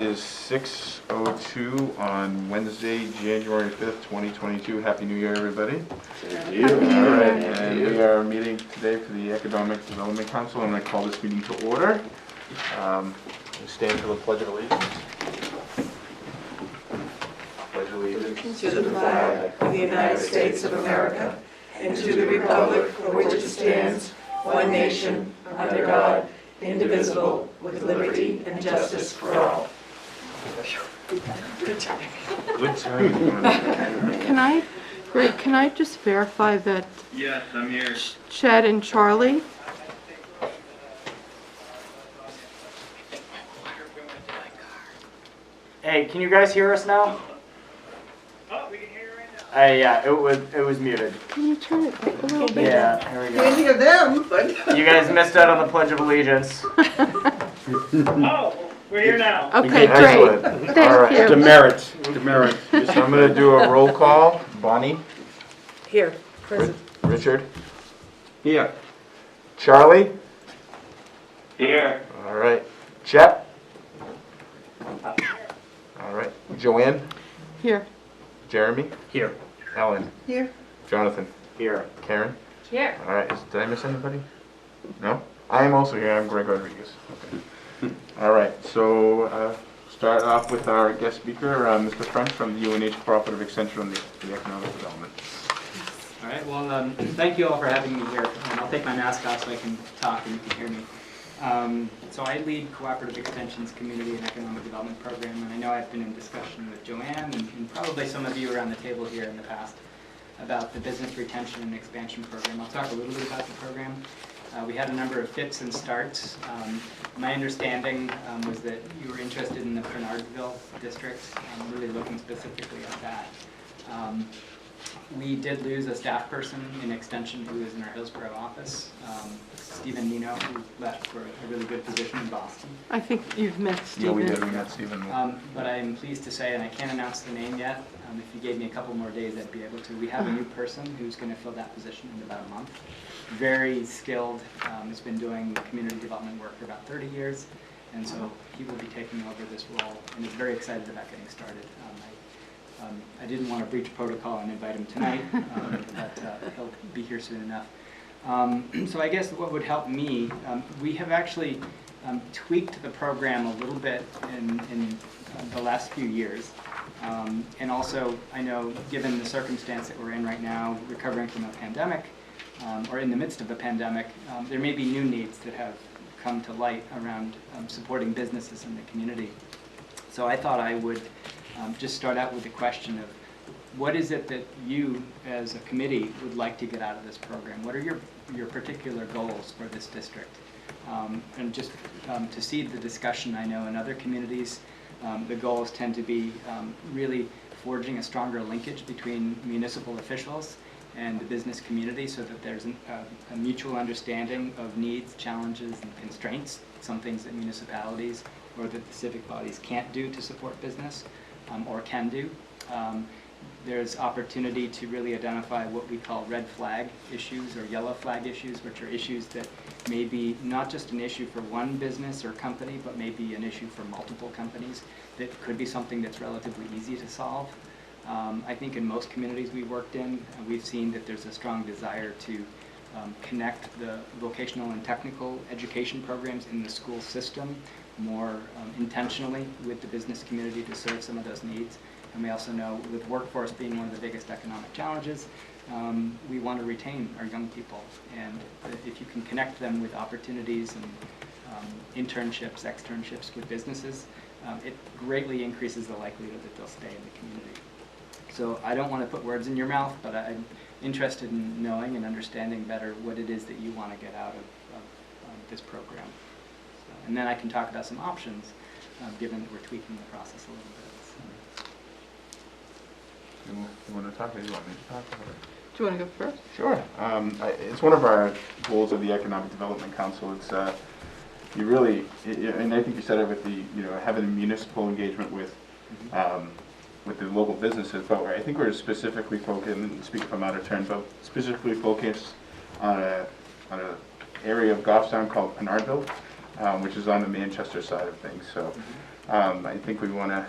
is 6:02 on Wednesday, January 5th, 2022. Happy New Year, everybody. Happy New All Year. right, and we are meeting today for the Economic Development Council. I'm going to call this meeting to order. We stand for the Pledge of Allegiance. Pledge allegiance To the flag of the United States of America and to the republic for which it stands, one nation, under God, indivisible, with liberty and justice for all. Good time. Greg, can I just verify that Yes, I'm here. Chad and Charlie? Hey, can you guys hear us now? Oh, we can hear you right now. Yeah, it was muted. Can you turn it up a little bit? Yeah, here we go. Can't hear them, but. You guys missed out on the Pledge of Allegiance. Oh, we're here now. Okay, Excellent. great. All Thank right. you. Demerit. So I'm going to do a roll call. Bonnie? Here, present. Richard? Here. Charlie? Here. All right. Chet? All right. Joanne? Here. Jeremy? Here. Ellen? Here. Jonathan? Here. Karen? Here. All right. Did I miss anybody? No? I am also here. I'm Greg Rodriguez. Okay. All right. So start off with our guest speaker, Mr. French from the UNH Cooperative Extension on the Economic Development. All right, well, thank you all for having me here. I'll take my mask off so I can talk and you can hear me. So I lead Cooperative Extension's Community and Economic Development Program, and I know I've been in discussion with Joanne and probably some of you around the table here in the past about the Business Retention and Expansion Program. I'll talk a little bit about the program. We had a number of fits and starts. My understanding was that you were interested in the Bernardville district, really looking specifically at that. We did lose a staff person in Extension who was in our Hillsborough office, Stephen Nino, who left for a really good position in Boston. I think you've met Yeah, Stephen. we did. We met Stephen. But I'm pleased to say, and I can't announce the name yet, if you gave me a couple more days, I'd be able to. We have a new person who's going to fill that position in about a month. Very skilled, has been doing community development work for about 30 years, and so he will be taking over this role, and is very excited about getting started. I didn't want to breach protocol and invite him tonight, but he'll be here soon enough. So I guess what would help me, we have actually tweaked the program a little bit in the last few years. And also, I know, given the circumstance that we're in right now, recovering from a pandemic, or in the midst of a pandemic, there may be new needs that have come to light around supporting businesses in the community. So I thought I would just start out with the question of what is it that you, as a committee, would like to get out of this program? What are your particular goals for this district? And just to seed the discussion, I know in other communities, the goals tend to be really forging a stronger linkage between municipal officials and the business community so that there's a mutual understanding of needs, challenges, and constraints, some things that municipalities or that the civic bodies can't do to support business or can do. There's opportunity to really identify what we call red flag issues or yellow flag issues, which are issues that may be not just an issue for one business or company, but maybe an issue for multiple companies that could be something that's relatively easy to solve. I think in most communities we've worked in, we've seen that there's a strong desire to connect the vocational and technical education programs in the school system more intentionally with the business community to serve some of those needs. And we also know, with workforce being one of the biggest economic challenges, we want to retain our young people. And if you can connect them with opportunities and internships, externships with businesses, it greatly increases the likelihood that they'll stay in the community. So I don't want to put words in your mouth, but I'm interested in knowing and understanding better what it is that you want to get out of this program. So, and then I can talk about some options, given that we're tweaking the process a little bit. You want to talk, or you want me to talk? Do you want to go first? Sure. It's one of our goals of the Economic Development Council. It's you really, and I think you said it with the, having municipal engagement with the local businesses. But I think we're specifically focused, and speak if I'm out of turn, but specifically focused on an area of Goffstown called Bernardville. which is on the Manchester side of things. So I think we want to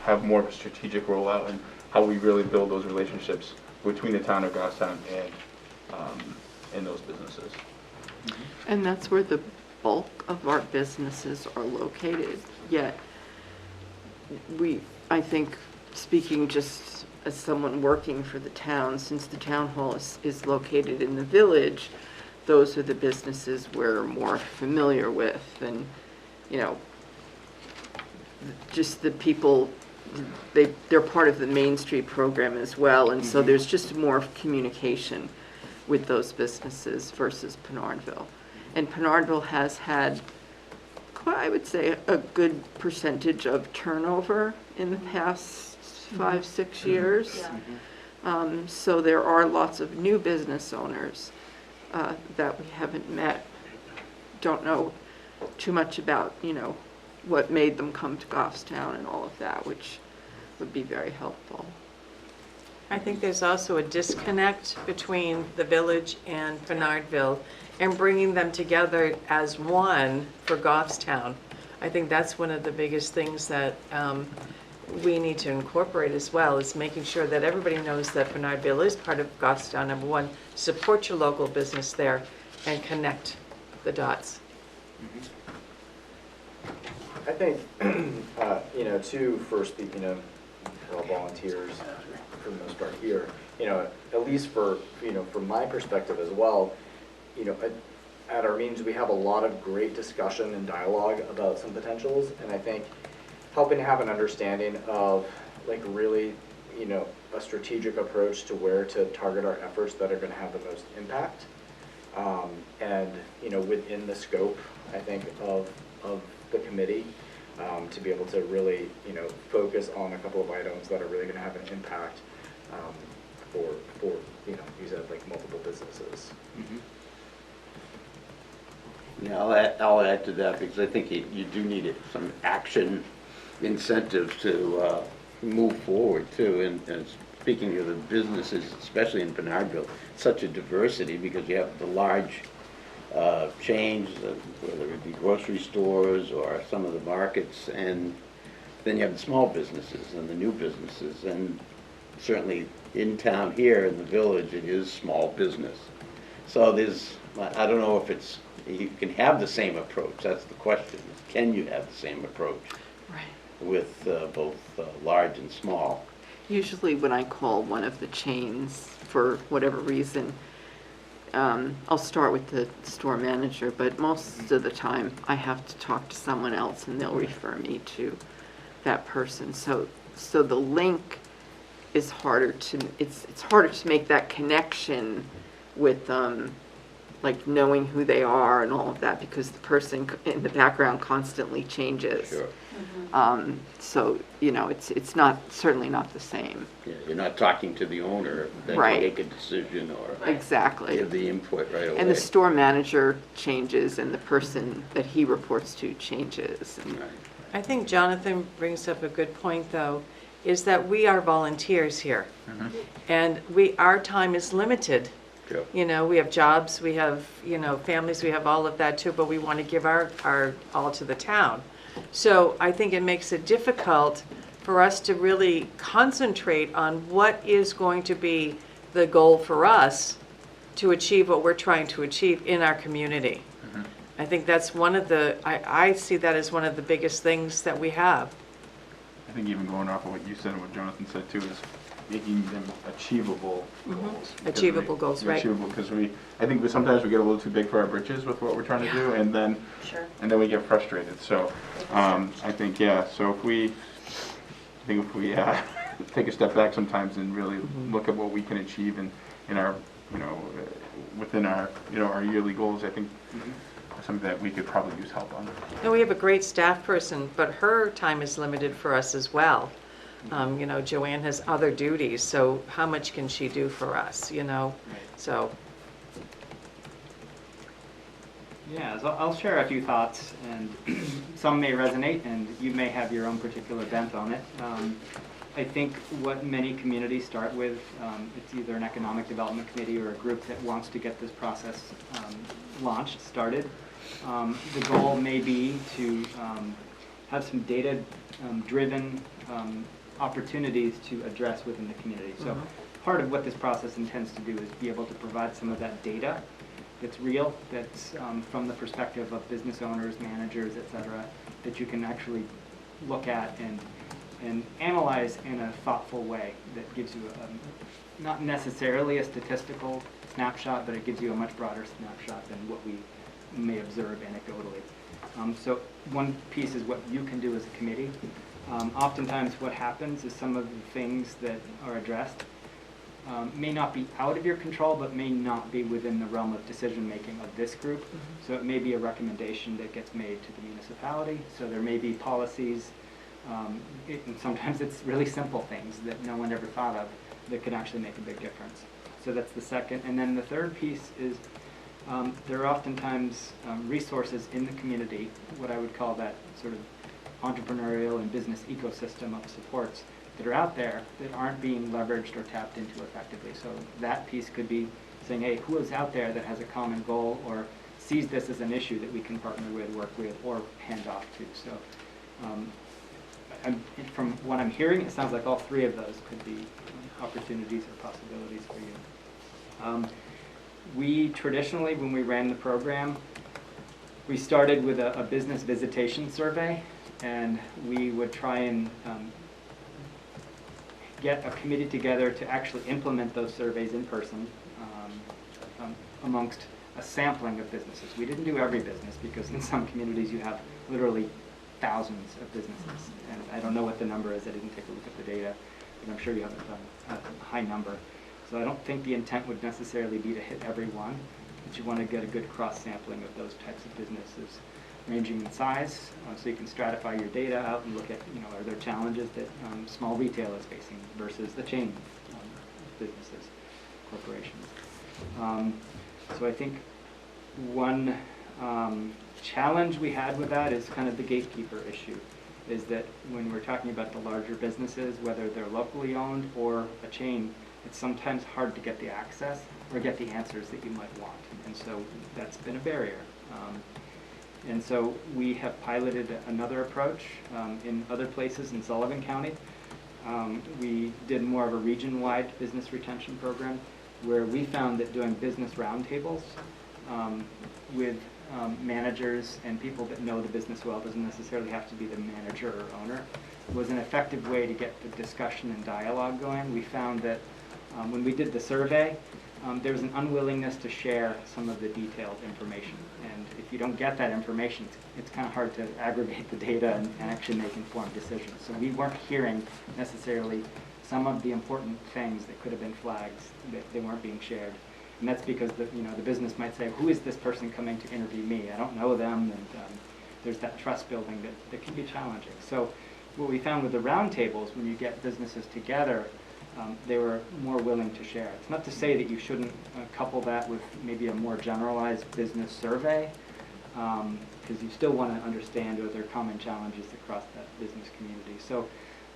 have more of a strategic rollout and how we really build those relationships between the town of Goffstown and those businesses. And that's where the bulk of our businesses are located. Yet, I think, speaking just as someone working for the town, since the town hall is located in the village, those are the businesses we're more familiar with, and, you know, just the people, they're part of the Main Street program as well, and so there's just more communication with those businesses versus Pinardville. And Pinardville has had, I would say, a good percentage of turnover in the past 5-6 years. So there are lots of new business owners that we haven't met, don't know too much about, you know, what made them come to Goffstown and all of that, which would be very helpful. I think there's also a disconnect between the village and Pinardville, and bringing them together as one for Goffstown. I think that's one of the biggest things that we need to incorporate as well, is making sure that everybody knows that Pinardville is part of Goffstown. Number one, support your local business there and connect the dots. I think, you know, too, for speaking of all volunteers, for the most part here, you know, at least for, you know, from my perspective as well, you know, at our meetings, we have a lot of great discussion and dialogue about some potentials, and I think helping to have an understanding of, like, really, you know, a strategic approach to where to target our efforts that are going to have the most impact, and, you know, within the scope, I think, of the committee, to be able to really, you know, focus on a couple of items that are really going to have an impact for, you know, you said, like, multiple businesses. Yeah, I'll add to that, because I think you do need some action incentive to move forward too. And speaking of the businesses, especially in Pinardville, such a diversity, because you have the large chains, whether it be grocery stores or some of the markets, and then you have the small businesses and the new businesses. And certainly in town here in the village, it is small business. So there's, I don't know if it's, you can have the same approach. That's the question. Can you have the same approach with both large and small? Usually when I call one of the chains, for whatever reason, I'll start with the store manager, but most of the time I have to talk to someone else and they'll refer me to that person. So the link is harder to, it's harder to make that connection with like knowing who they are and all of that, because the person in the background constantly changes. Sure. So, you know, it's not, certainly not the same. Yeah, you're not talking to the owner, then you Right. make a decision or Exactly. give the input right away. And the store manager changes and the person that he reports to changes. And Right. I think Jonathan brings up a good point, though, is that we are volunteers here. And our time is limited. Sure. You know, we have jobs, we have, you know, families, we have all of that too, but we want to give our all to the town. So I think it makes it difficult for us to really concentrate on what is going to be the goal for us to achieve what we're trying to achieve in our community. I think that's one of the, I see that as one of the biggest things that we have. I think even going off of what you said and what Jonathan said too, is making them achievable goals. Because Achievable goals, right. Achievable, because I think sometimes we get a little too big for our britches with what we're trying to do, and then we get frustrated. So I think, yeah, so if we take a step back sometimes and really look at what we can achieve in our, you know, within our, you know, our yearly goals, I think something that we could probably use help on. And we have a great staff person, but her time is limited for us as well. You know, Joanne has other duties, so how much can she do for us, you know? So, Yeah, so I'll share a few thoughts, and some may resonate, and you may have your own particular bent on it. I think what many communities start with, it's either an economic development committee or a group that wants to get this process started. The goal may be to have some data-driven opportunities to address within the community. So part of what this process intends to do is be able to provide some of that data that's real, that's from the perspective of business owners, managers, et cetera, that you can actually look at and analyze in a thoughtful way that gives you not necessarily a statistical snapshot, but it gives you a much broader snapshot than what we may observe anecdotally. So one piece is what you can do as a committee. Oftentimes what happens is some of the things that are addressed may not be out of your control, but may not be within the realm of decision-making of this group. So it may be a recommendation that gets made to the municipality. So there may be policies, and sometimes it's really simple things that no one ever thought of that could actually make a big difference. So that's the second. And then the third piece is there are oftentimes resources in the community, what I would call that sort of entrepreneurial and business ecosystem of supports that are out there that aren't being leveraged or tapped into effectively. So that piece could be saying, hey, who is out there that has a common goal or sees this as an issue that we can partner with, work with, or hand off to. So from what I'm hearing, it sounds like all three of those could be opportunities or possibilities for you. We traditionally, when we ran the program, we started with a business visitation survey, and we would try and get a committee together to actually implement those surveys in person amongst a sampling of businesses. We didn't do every business because in some communities you have literally thousands of businesses. And I don't know what the number is, I didn't take a look at the data, but I'm sure you have a high number. So I don't think the intent would necessarily be to hit every one, but you want to get a good cross-sampling of those types of businesses, ranging in size, so you can stratify your data out and look at, are there challenges that small retail is facing versus the chain businesses, corporations. So I think one challenge we had with that is kind of the gatekeeper issue, is that when we're talking about the larger businesses, whether they're locally owned or a chain, it's sometimes hard to get the access or get the answers that you might want. And so that's been a barrier. And so we have piloted another approach in other places in Sullivan County. We did more of a region-wide business retention program where we found that doing business roundtables with managers and people that know the business well, doesn't necessarily have to be the manager or owner, was an effective way to get the discussion and dialogue going. We found that when we did the survey, there was an unwillingness to share some of the detailed information. And if you don't get that information, it's kind of hard to aggregate the data and actually make informed decisions. So we weren't hearing necessarily some of the important things that could have been flags that they weren't being shared. And that's because the business might say, who is this person coming to interview me? I don't know them, and there's that trust building that can be challenging. So what we found with the roundtables, when you get businesses together, they were more willing to share. It's not to say that you shouldn't couple that with maybe a more generalized business survey, because you still want to understand are there common challenges across that business community. So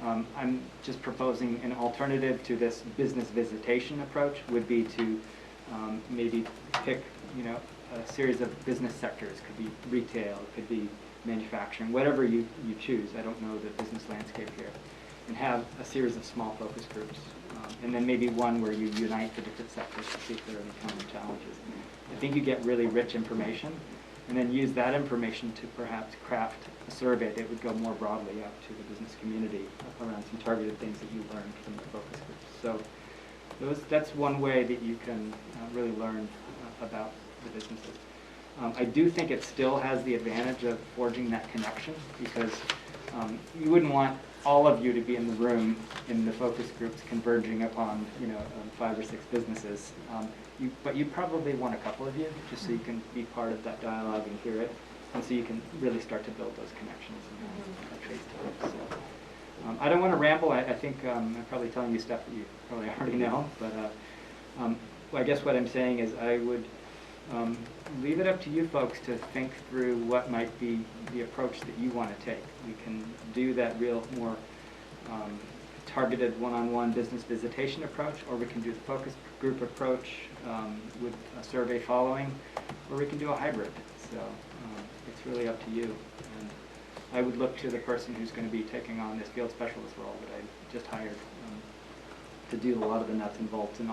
I'm just proposing an alternative to this business visitation approach would be to maybe pick a series of business sectors. Could be retail, it could be manufacturing, whatever you choose. I don't know the business landscape here. And have a series of small focus groups. And then maybe one where you unite the different sectors to see if there are any common challenges. I think you get really rich information, and then use that information to perhaps craft a survey that would go more broadly out to the business community around some targeted things that you learned from the focus groups. So that's one way that you can really learn about the businesses. I do think it still has the advantage of forging that connection, because you wouldn't want all of you to be in the room in the focus groups converging upon 5 or 6 businesses. But you probably want a couple of you, just so you can be part of that dialogue and hear it, and so you can really start to build those connections and trace to it. So, I don't want to ramble. I think I'm probably telling you stuff that you probably already know, but well, I guess what I'm saying is I would leave it up to you folks to think through what might be the approach that you want to take. We can do that real more targeted one-on-one business visitation approach, or we can do the focus group approach with a survey following, or we can do a hybrid. So it's really up to you. And I would look to the person who's going to be taking on this field specialist role that I just hired to do a lot of the nuts and bolts. And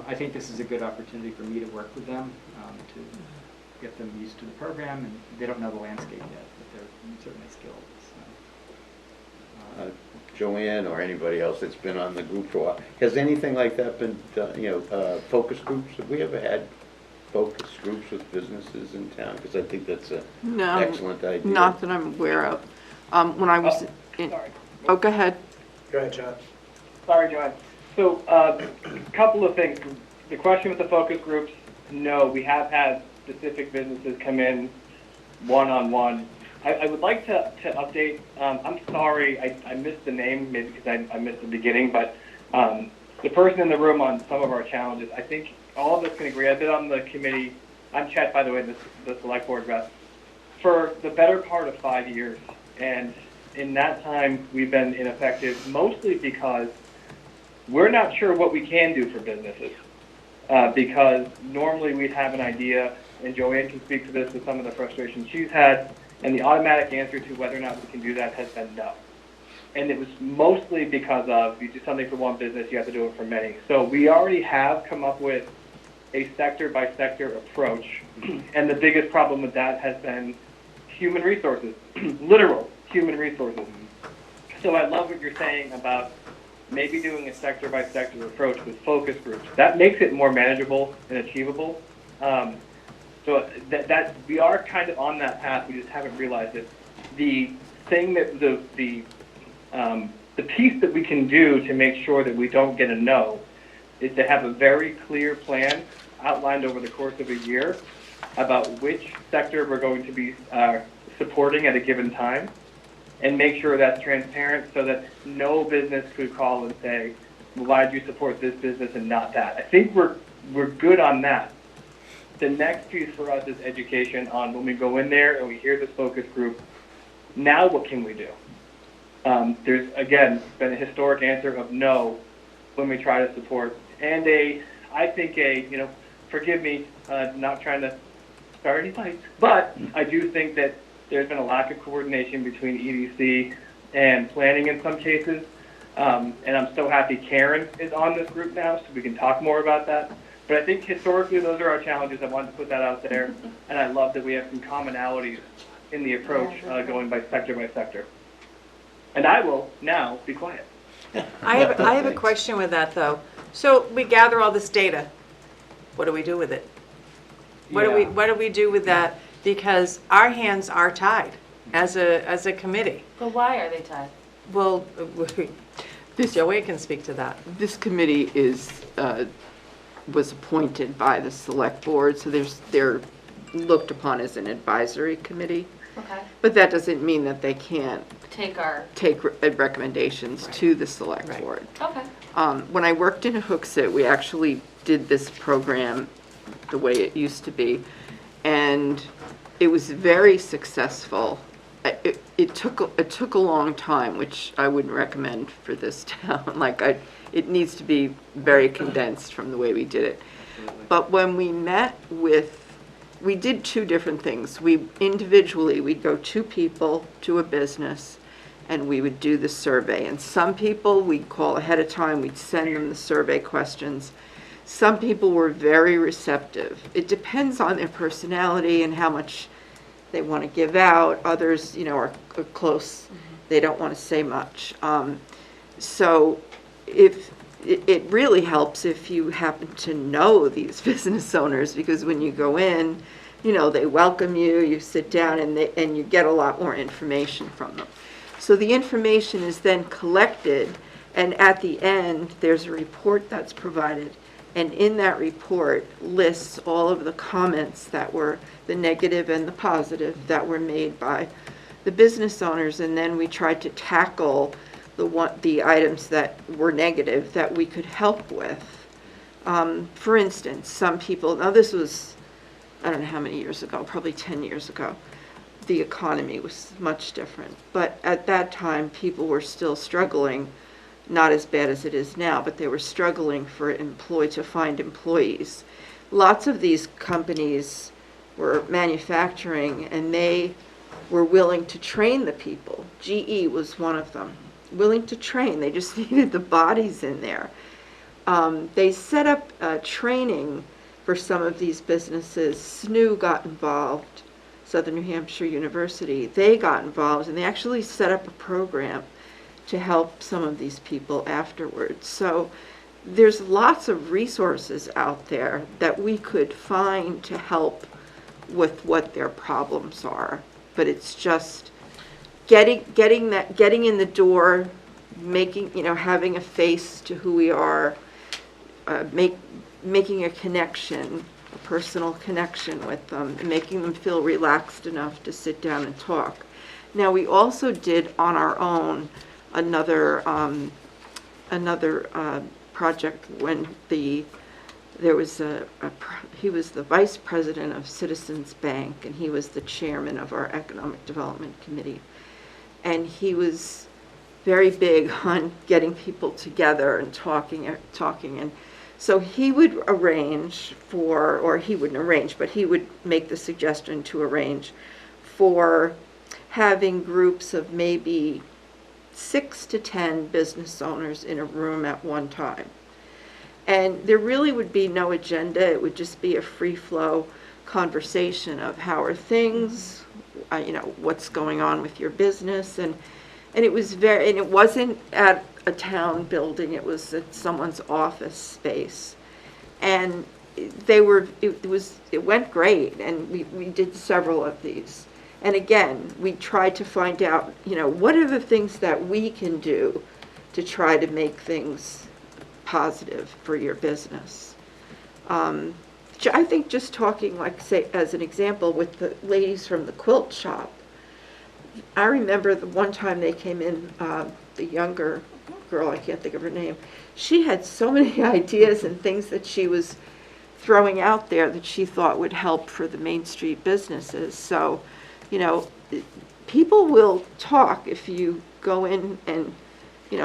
I think this is a good opportunity for me to work with them to get them used to the program. And they don't know the landscape yet, but they're certainly skilled. So, Joanne or anybody else that's been on the group for a while, has anything like that been done, focus groups? Have we ever had focus groups with businesses in town? Because I think that's an No, excellent idea. not that I'm aware of. When I was in, Sorry. oh, go ahead. Go ahead, John. Sorry, Joanne. So, a couple of things. The question with the focus groups, no, we have had specific businesses come in one-on-one. I would like to update, I'm sorry, I missed the name, maybe because I missed the beginning, but the person in the room on some of our challenges, I think all of us can agree. I've been on the committee, I'm Chet, by the way, the select board rep, for the better part of 5 years. And in that time, we've been ineffective, mostly because we're not sure what we can do for businesses. Because normally we'd have an idea, and Joanne can speak to this with some of the frustrations she's had, and the automatic answer to whether or not we can do that has been no. And it was mostly because of, you do something for one business, you have to do it for many. So we already have come up with a sector-by-sector approach, and the biggest problem with that has been human resources, literal human resources. So I love what you're saying about maybe doing a sector-by-sector approach with focus groups. That makes it more manageable and achievable. So that we are kind of on that path. We just haven't realized it. The thing that the piece that we can do to make sure that we don't get a no is to have a very clear plan outlined over the course of a year about which sector we're going to be supporting at a given time, and make sure that's transparent so that no business could call and say, well, why did you support this business and not that? I think we're good on that. The next piece for us is education on when we go in there and we hear this focus group, now what can we do? There's, again, been a historic answer of no when we try to support. And I think forgive me, not trying to start any fights, but I do think that there's been a lack of coordination between EDC and planning in some cases. And I'm so happy Karen is on this group now, so we can talk more about that. But I think historically those are our challenges. I wanted to put that out there. And I love that we have some commonalities in the approach going by sector. And I will now be quiet. I have a question with that, though. So we gather all this data. What do we do with it? What do we do with that? Because our hands are tied as a committee. But why are they tied? Well, Joanne can speak to that. This committee was appointed by the select board, so they're looked upon as an advisory committee. Okay. But that doesn't mean that they can't Take recommendations to the select board. Okay. When I worked in Hooksett, we actually did this program the way it used to be, and it was very successful. It took a long time, which I wouldn't recommend for this town. It needs to be very condensed from the way we did it. But when we met we did two different things. Individually, we'd go 2 people to a business, and we would do the survey. And some people we'd call ahead of time, we'd send them the survey questions. Some people were very receptive. It depends on their personality and how much they want to give out. Others, are close. They don't want to say much. So if it really helps if you happen to know these business owners, because when you go in, they welcome you, you sit down, and you get a lot more information from them. So the information is then collected, and at the end, there's a report that's provided. And in that report lists all of the comments that were the negative and the positive that were made by the business owners. And then we tried to tackle the items that were negative that we could help with. For instance, some people, now this was, I don't know how many years ago, probably 10 years ago. The economy was much different. But at that time, people were still struggling not as bad as it is now, but they were struggling to find employees. Lots of these companies were manufacturing, and they were willing to train the people. GE was one of them, willing to train. They just needed the bodies in there. They set up training for some of these businesses. SNU got involved, Southern New Hampshire University. They got involved, and they actually set up a program to help some of these people afterwards. So there's lots of resources out there that we could find to help with what their problems are. But it's just getting in the door, having a face to who we are, making a connection, a personal connection with them, and making them feel relaxed enough to sit down and talk. Now, we also did on our own another project when there was he was the vice president of Citizens Bank, and he was the chairman of our economic development committee, and he was very big on getting people together and talking, and so he would arrange for, or he wouldn't arrange, but he would make the suggestion to arrange for having groups of maybe 6 to 10 business owners in a room at one time. And there really would be no agenda. It would just be a free-flow conversation of how are things, what's going on with your business, and it wasn't at a town building. It was at someone's office space, and it went great, and we did several of these. And again, we tried to find out, what are the things that we can do to try to make things positive for your business. I think just talking, like, say, as an example, with the ladies from the quilt shop, I remember the one time they came in, the younger girl, I can't think of her name, she had so many ideas and things that she was throwing out there that she thought would help for the Main Street businesses. So, people will talk if you go in and,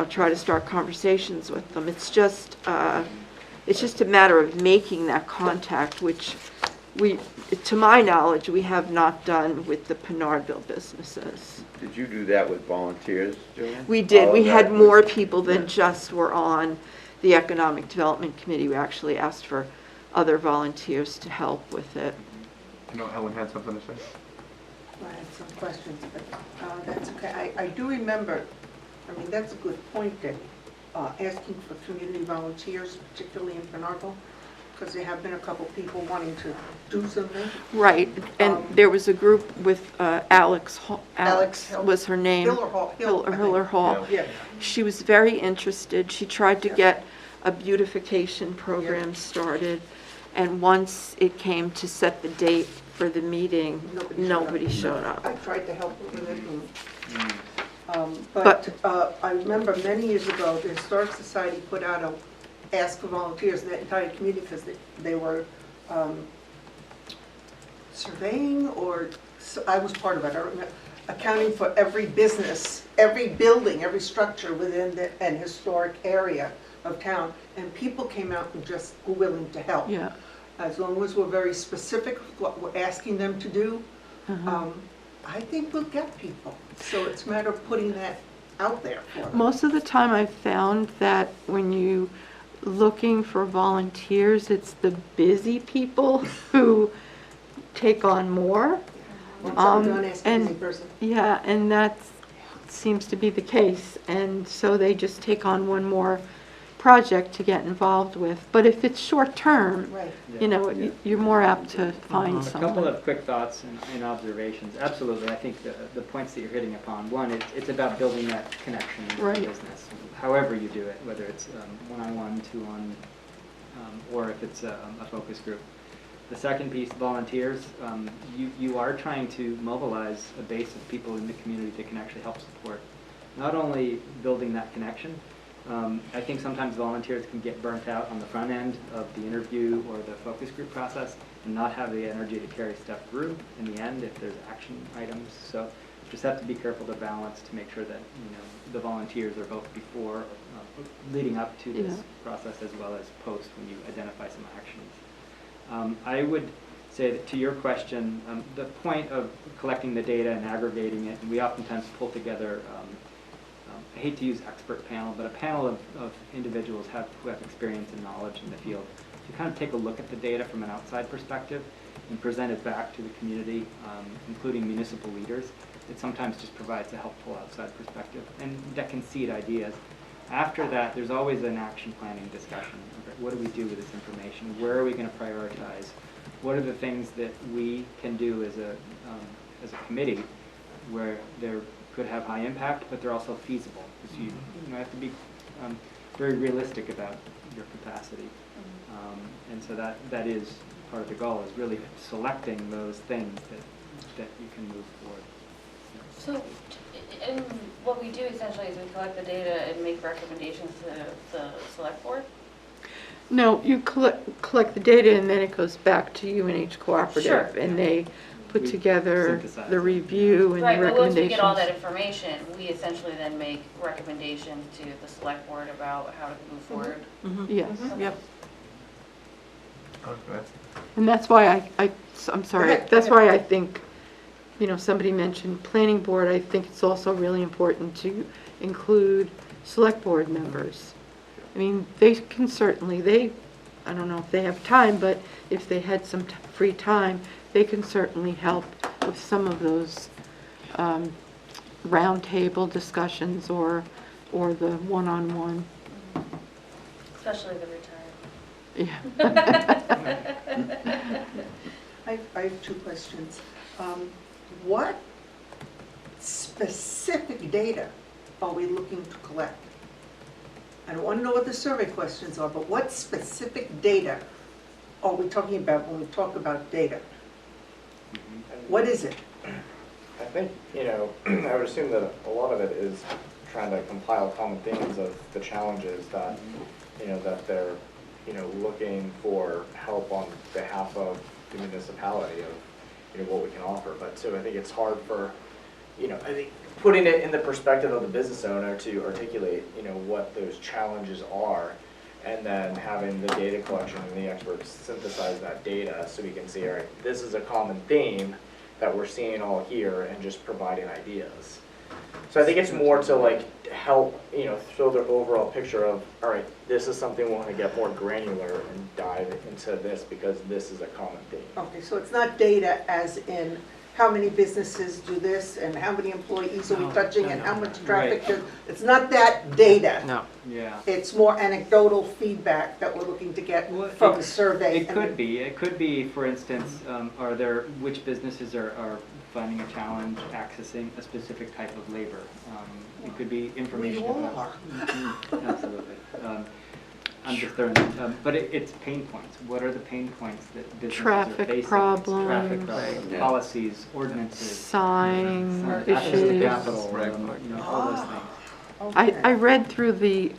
try to start conversations with them. It's just a matter of making that contact, which to my knowledge, we have not done with the Pinardville businesses. Did you do that with volunteers, Joanne? We did. All We of had that more was- people than just were on the Economic Development Committee. We actually asked for other volunteers to help with it. I know Ellen had something to say. I had some questions, but that's okay. I do remember, that's a good point, that asking for community volunteers, particularly in Pinardville, because there have been a couple people wanting to do something. Right, and there was a group with Alex Hill- was her name. Hiller Hall. Yeah. She was very interested. She tried to get a beautification program started, and once it came to set the date for the meeting, nobody showed up. I tried to help her with it. But I remember many years ago, the Historic Society put out a ask for volunteers in that entire community because they were surveying, or I was part of it. I remember accounting for every business, every building, every structure within an historic area of town, and people came out and just were willing to help. Yeah. As long as we're very specific with what we're asking them to do, I think we'll get people. So it's a matter of putting that out there for them. Most of the time I've found that when you looking for volunteers, it's the busy people who take on more. Once I'm done asking and- any person. Yeah, and that seems to be the case, and so they just take on one more project to get involved with. But if it's short-term, Right. you're more apt to find A couple someone. of quick thoughts and observations. Absolutely, I think the points that you're hitting upon, one, it's about building that connection with Right. the business, however you do it, whether it's one-on-one, two-on, or if it's a focus group. The second piece, volunteers, you are trying to mobilize a base of people in the community that can actually help support not only building that connection. I think sometimes volunteers can get burnt out on the front end of the interview or the focus group process and not have the energy to carry stuff through in the end if there's action items. So just have to be careful to balance to make sure that, the volunteers are both before, leading up to this Yeah. process as well as post when you identify some actions. I would say that to your question, the point of collecting the data and aggregating it, and we oftentimes pull together, I hate to use expert panel, but a panel of individuals who have experience and knowledge in the field to kind of take a look at the data from an outside perspective and present it back to the community, including municipal leaders. It sometimes just provides a helpful outside perspective and that can seed ideas. After that, there's always an action planning discussion. What do we do with this information? Where are we going to prioritize? What are the things that we can do as a committee where they're could have high impact, but they're also feasible? Because you have to be very realistic about your capacity. And so that is part of the goal, is really selecting those things that you can move forward. So, and what we do essentially is we collect the data and make recommendations to the select board? No, you collect the data and then it goes back to UNH Cooperative. Sure. And they put We together synthesize the it. review and Right, but once we recommendations. get all that information, we essentially then make recommendations to the select board about how to move forward. Yes, Mhm. yep. Oh, go ahead. And that's why I'm sorry, ahead, go that's ahead. why I think, somebody mentioned planning board. I think it's also really important to include select board members. I mean, they can certainly, I don't know if they have time, but if they had some free time, they can certainly help with some of those roundtable discussions or the one-on-one. Especially the retired. Yeah. I have two questions. What specific data are we looking to collect? I don't want to know what the survey questions are, but what specific data are we talking about when we talk about data? What is it? I think, I would assume that a lot of it is trying to compile common themes of the challenges that, that they're, looking for help on behalf of the municipality of, what we can offer. But so I think it's hard for, I think putting it in the perspective of the business owner to articulate, what those challenges are, and then having the data collection and the experts synthesize that data so we can see, all right, this is a common theme that we're seeing all here, and just providing ideas. So I think it's more to help, show the overall picture of, all right, this is something we want to get more granular and dive into this because this is a common theme. Okay, so it's not data as in how many businesses do this and how many employees are we No, touching no, and no. how much traffic. Right. It's not that data. No. Yeah. It's more anecdotal feedback that we're looking to get Well, from a survey. It could be. It could be, for instance, which businesses are finding a challenge accessing a specific type of labor? It could be information We all about. are. Absolutely. I'm just throwing, but it's pain points. What are the pain points that businesses are Traffic facing? problems. Traffic problems, Yeah. policies, ordinances. Sign Access to the issues. capital, Right. all those things. I read through the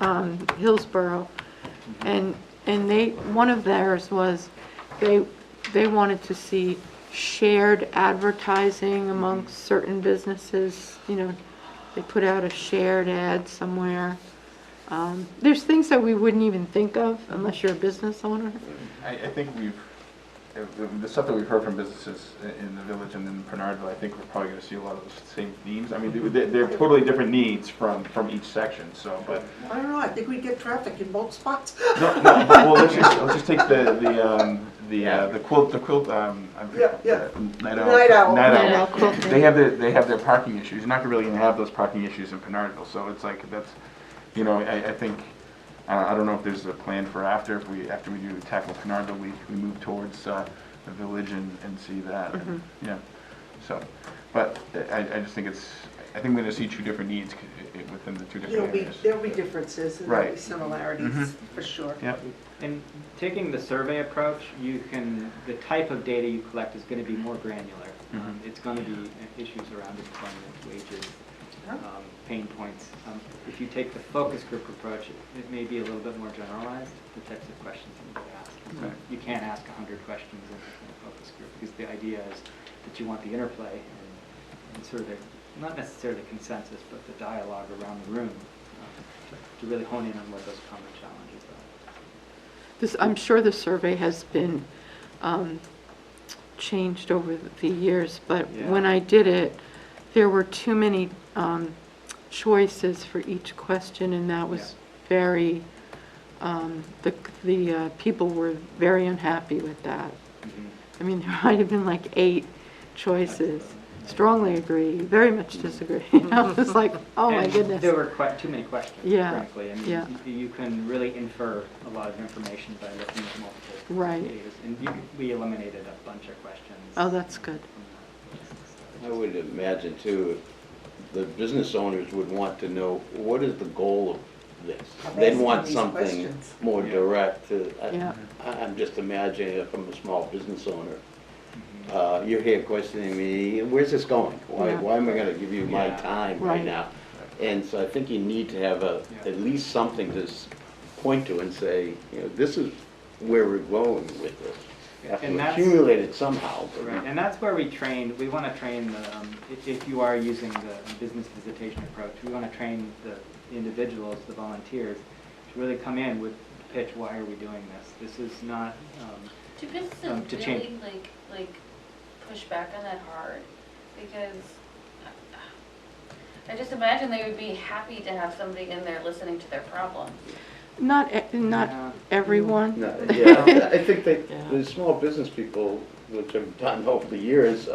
Hillsborough, and one of theirs was, they wanted to see shared advertising amongst certain businesses, they put out a shared ad somewhere. There's things that we wouldn't even think of unless you're a business owner. I think the stuff that we've heard from businesses in the village and in Bernardville, I think we're probably going to see a lot of the same themes. I mean, they're totally different needs from each section, so, but. I don't know, I think we get traffic in both spots. No, well, let's just take the quilt, Yeah. Night Night Owl. Night Owl quilting. They have their parking issues. You're not really gonna have those parking issues in Bernardville, so it's like, that's, I think, I don't know if there's a plan for after we do tackle Bernardville, we move towards the village and see that, and, yeah, so, but I just think I think we're gonna see two different needs within the two different areas. There'll be differences and there'll be Right. similarities, for sure. Yep. And taking the survey approach, the type of data you collect is going to be more granular. It's going to be issues around employment, wages, pain points. If you take the focus group approach, it may be a little bit more generalized, the types of questions that you would ask. So you can't ask 100 questions in a focus group because the idea is that you want the interplay and sort of not necessarily consensus, but the dialogue around the room to really hone in on what those common challenges are. I'm sure the survey has been changed over the years, but when I did it, there were too many choices for each question, and that was very, the people were very unhappy with that. I mean, there might have been like 8 choices. Strongly agree, very much disagree. It's like, oh my And goodness. there were quite too many questions, Yeah, frankly. I mean, yeah. you can really infer a lot of information by looking at multiple Right. data. And we eliminated a bunch of questions. Oh, that's good. I would imagine too, the business owners would want to know, what is the goal of this? They'd want something more direct. Yeah. I'm just imagining it from a small business owner. You're here questioning me, where's this going? Yeah. Why am I gonna give you my Yeah. time Right. right now? And so I think you need to have at least something to point to and say, this is where we're going with this. You have And to that's- accumulate it somehow. but- Right, and that's where we want to train if you are using the business visitation approach, we want to train the individuals, the volunteers, to really come in with pitch, why are we doing this? This is not, Do businesses to really change. like push back on that hard? Because I just imagine they would be happy to have somebody in there listening to their problem. Not Yeah. everyone. No, yeah, I think that Yeah. the small business people, which I've done over the years,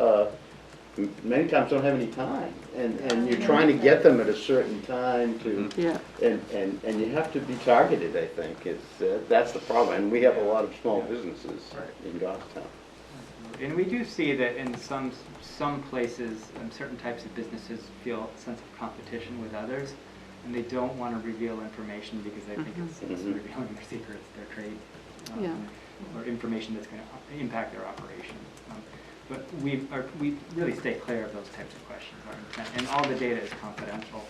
many times don't have any time. And you're trying to get them at a certain time to, Yeah, and you have to be targeted, I think. That's the problem. And we have a lot of small businesses in Goffstown. And we do see that in some places, certain types of businesses feel a sense of competition with others, and they don't want to reveal information because they think it's revealing their secrets, their trade, Yeah. or information that's going to impact their operation. But we really stay clear of those types of questions. Our intent, and all the data is confidential.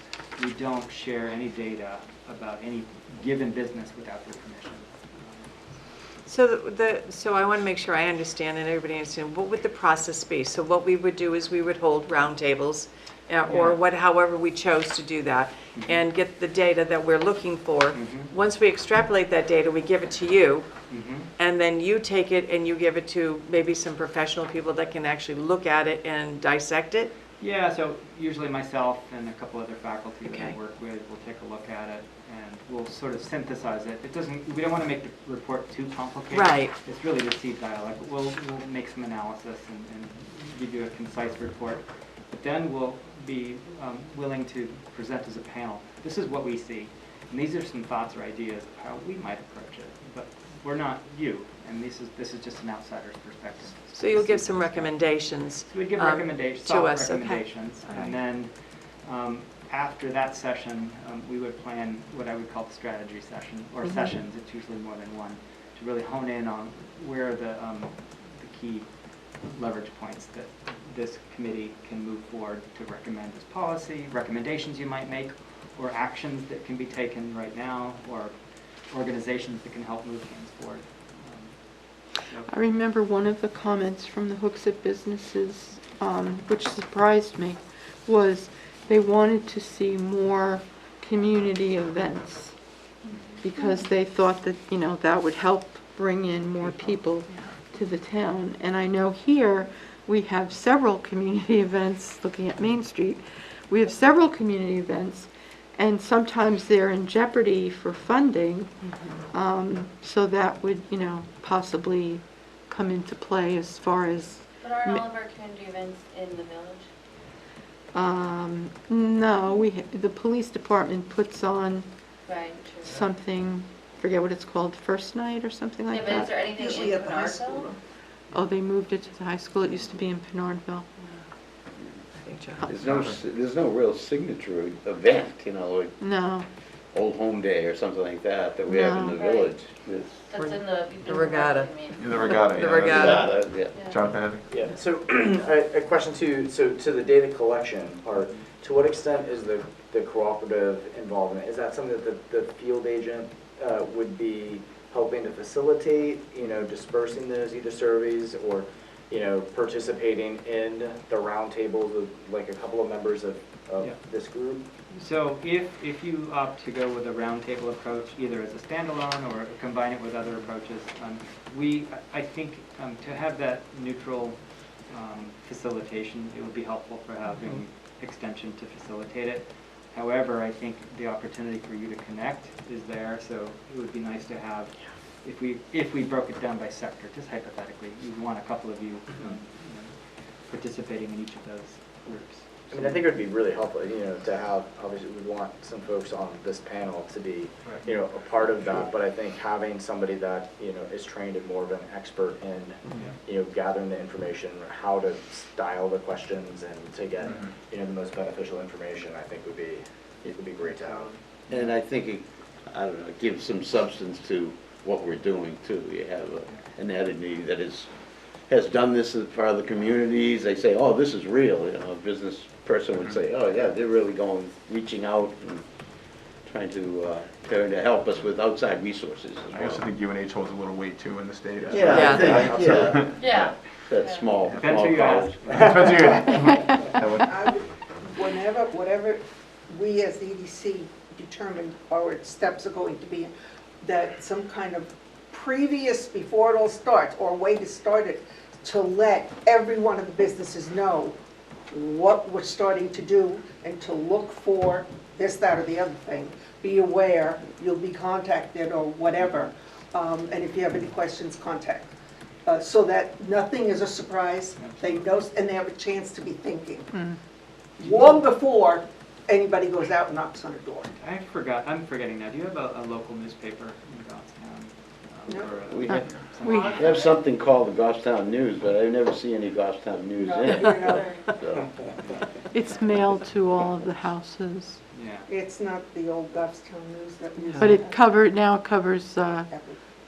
We don't share any data about any given business without their permission. So I want to make sure I understand and everybody understands, what would the process be? So what we would do is we would hold roundtables, or however we chose to do that, and get the data that we're looking for. Once we extrapolate that data, we give it to you, and then you take it and you give it to maybe some professional people that can actually look at it and dissect it? Yeah, so usually myself and a couple other faculty that Okay. I work with will take a look at it and we'll sort of synthesize it. We don't want to make the report too complicated. Right. It's really the seed dialogue. We'll make some analysis and give you a concise report. But then we'll be willing to present as a panel. This is what we see. And these are some thoughts or ideas of how we might approach it. But we're not you, and this is just an outsider's perspective. So you'll give some recommendations So we give recommendations, to soft us, okay. recommendations, All right. and then after that session, we would plan what I would call the strategy session, or sessions, it's usually more than one, to really hone in on where are the key leverage points that this committee can move forward to recommend as policy, recommendations you might make, or actions that can be taken right now, or organizations that can help move things forward. I remember one of the comments from the Hooksett businesses, which surprised me, was they wanted to see more community events because they thought that, that would help bring in more people to the town. And I know here we have several community events, looking at Main Street, we have several community events, and sometimes they're in jeopardy for funding, so that would, possibly come into play as far as, But aren't all of our community events in the village? no, the police department puts on Right, true. something, forget what it's called, First Night or something Yeah, like but is that. there anything Usually in at the high Pinardville? school. Oh, they moved it to the high school, it used to be in Pinardville. I think John- There's no real signature event, like No, Old Home Day or something like that we have in the No. Right. village. That's in the. regatta. The regatta. The regatta. Yeah. Yeah. Jonathan? Yeah, so a question to the data collection part, to what extent is the cooperative involvement? Is that something that the field agent would be helping to facilitate, dispersing those either surveys or you know, participating in the roundtables with like a couple of members of Yeah. this group? So if you opt to go with a roundtable approach, either as a standalone or combine it with other approaches, I think to have that neutral facilitation, it would be helpful for having extension to facilitate it. However, I think the opportunity for you to connect is there, so it would be nice to have, if we broke it down by sector, just hypothetically, you'd want a couple of you participating in each of those groups. I mean, I think it would be really helpful, you know, to have, obviously, we'd want some folks on this panel to be, you know, a part of that, but I think having somebody that, you know, is trained and more of an expert in, you know, gathering the information, how to style the questions and to get, you know, the most beneficial information, I think it would be great to have. And I think it, I don't know, gives some substance to what we're doing too. You have an entity that has done this for other communities. They say, oh, this is real. You know, a business person would say, oh yeah, they're really reaching out and trying to help us with outside resources as I also well. think UNH holds a little weight too in the state. Yeah, I think, yeah, Yeah. that small Depends who you college. Depends who you- I would, whatever we as the EDC determine our steps are going to be, that some kind of previous, before it all starts, or way to start it, to let every one of the businesses know what we're starting to do and to look for this, that, or the other thing. Be aware, you'll be contacted or whatever, and if you have any questions, contact. So that nothing is a surprise, they know, and they have a chance to be thinking. Long before anybody goes out and knocks on a door. I'm forgetting now, do you have a local newspaper in Goffstown? No. Or a- We We- have something called the Goffstown News, but I never see any Goffstown News No, in it. you know, So, It's mailed to all of the houses, Yeah. it's not the old Goffstown News that we used but to it have. now covers Every-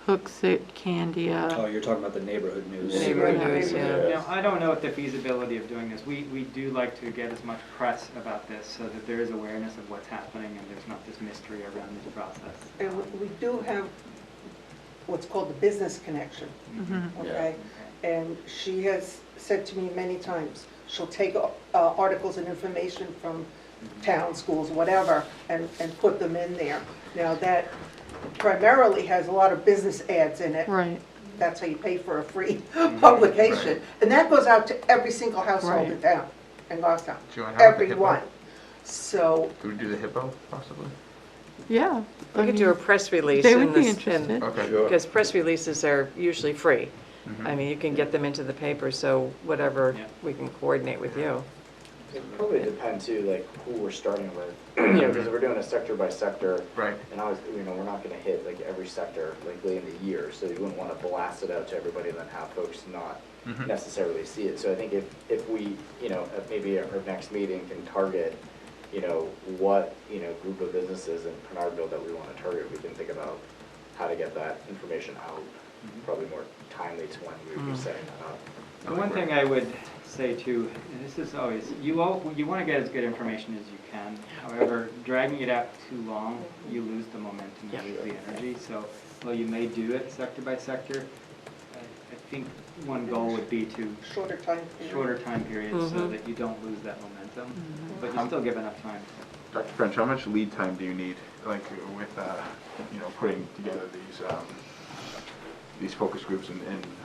Hooksett, Candia. Oh, you're talking about the neighborhood news. Neighborhood Yeah. news, yeah. Now, I don't know what the feasibility of doing this. We do like to get as much press about this so that there is awareness of what's happening and there's not this mystery around this process. And we do have what's called the business connection, okay? And she has said to me many times, she'll take articles and information from town, schools, whatever, and put them in there. Now, that primarily has a lot of business ads in it. Right, That's how you pay for a free publication. And that goes out to every single household in Right. town, in Goffstown, Do you want to have the everyone. So, Could we do the hippo possibly? yeah. We could do a press release. They in would be this- interested. and- Okay. Because press releases are usually free. I mean, you can get them into the paper, so whatever, Yeah. we can coordinate with you. It probably depends too, like, who we're starting with, you know, because if we're doing a sector by sector, Right. and I was, you know, we're not gonna hit like every sector, like, late in the year, so you wouldn't wanna blast it out to everybody and then have folks not necessarily see it. So I think if we, you know, at maybe our next meeting can target, you know, what, you know, group of businesses in Bernardville that we wanna target, we can think about how to get that information out, probably more timely to when we would be setting that up. The one thing I would say too, and this is always, you want to get as good information as you can. However, dragging it out too long, you lose the momentum, you lose the energy. So while you may do it sector by sector, I think one goal would be to shorter time period. shorter time periods so that you don't lose that momentum, but you still give enough time. Dr. French, how much lead time do you need, like, with, you know, putting together these focus groups and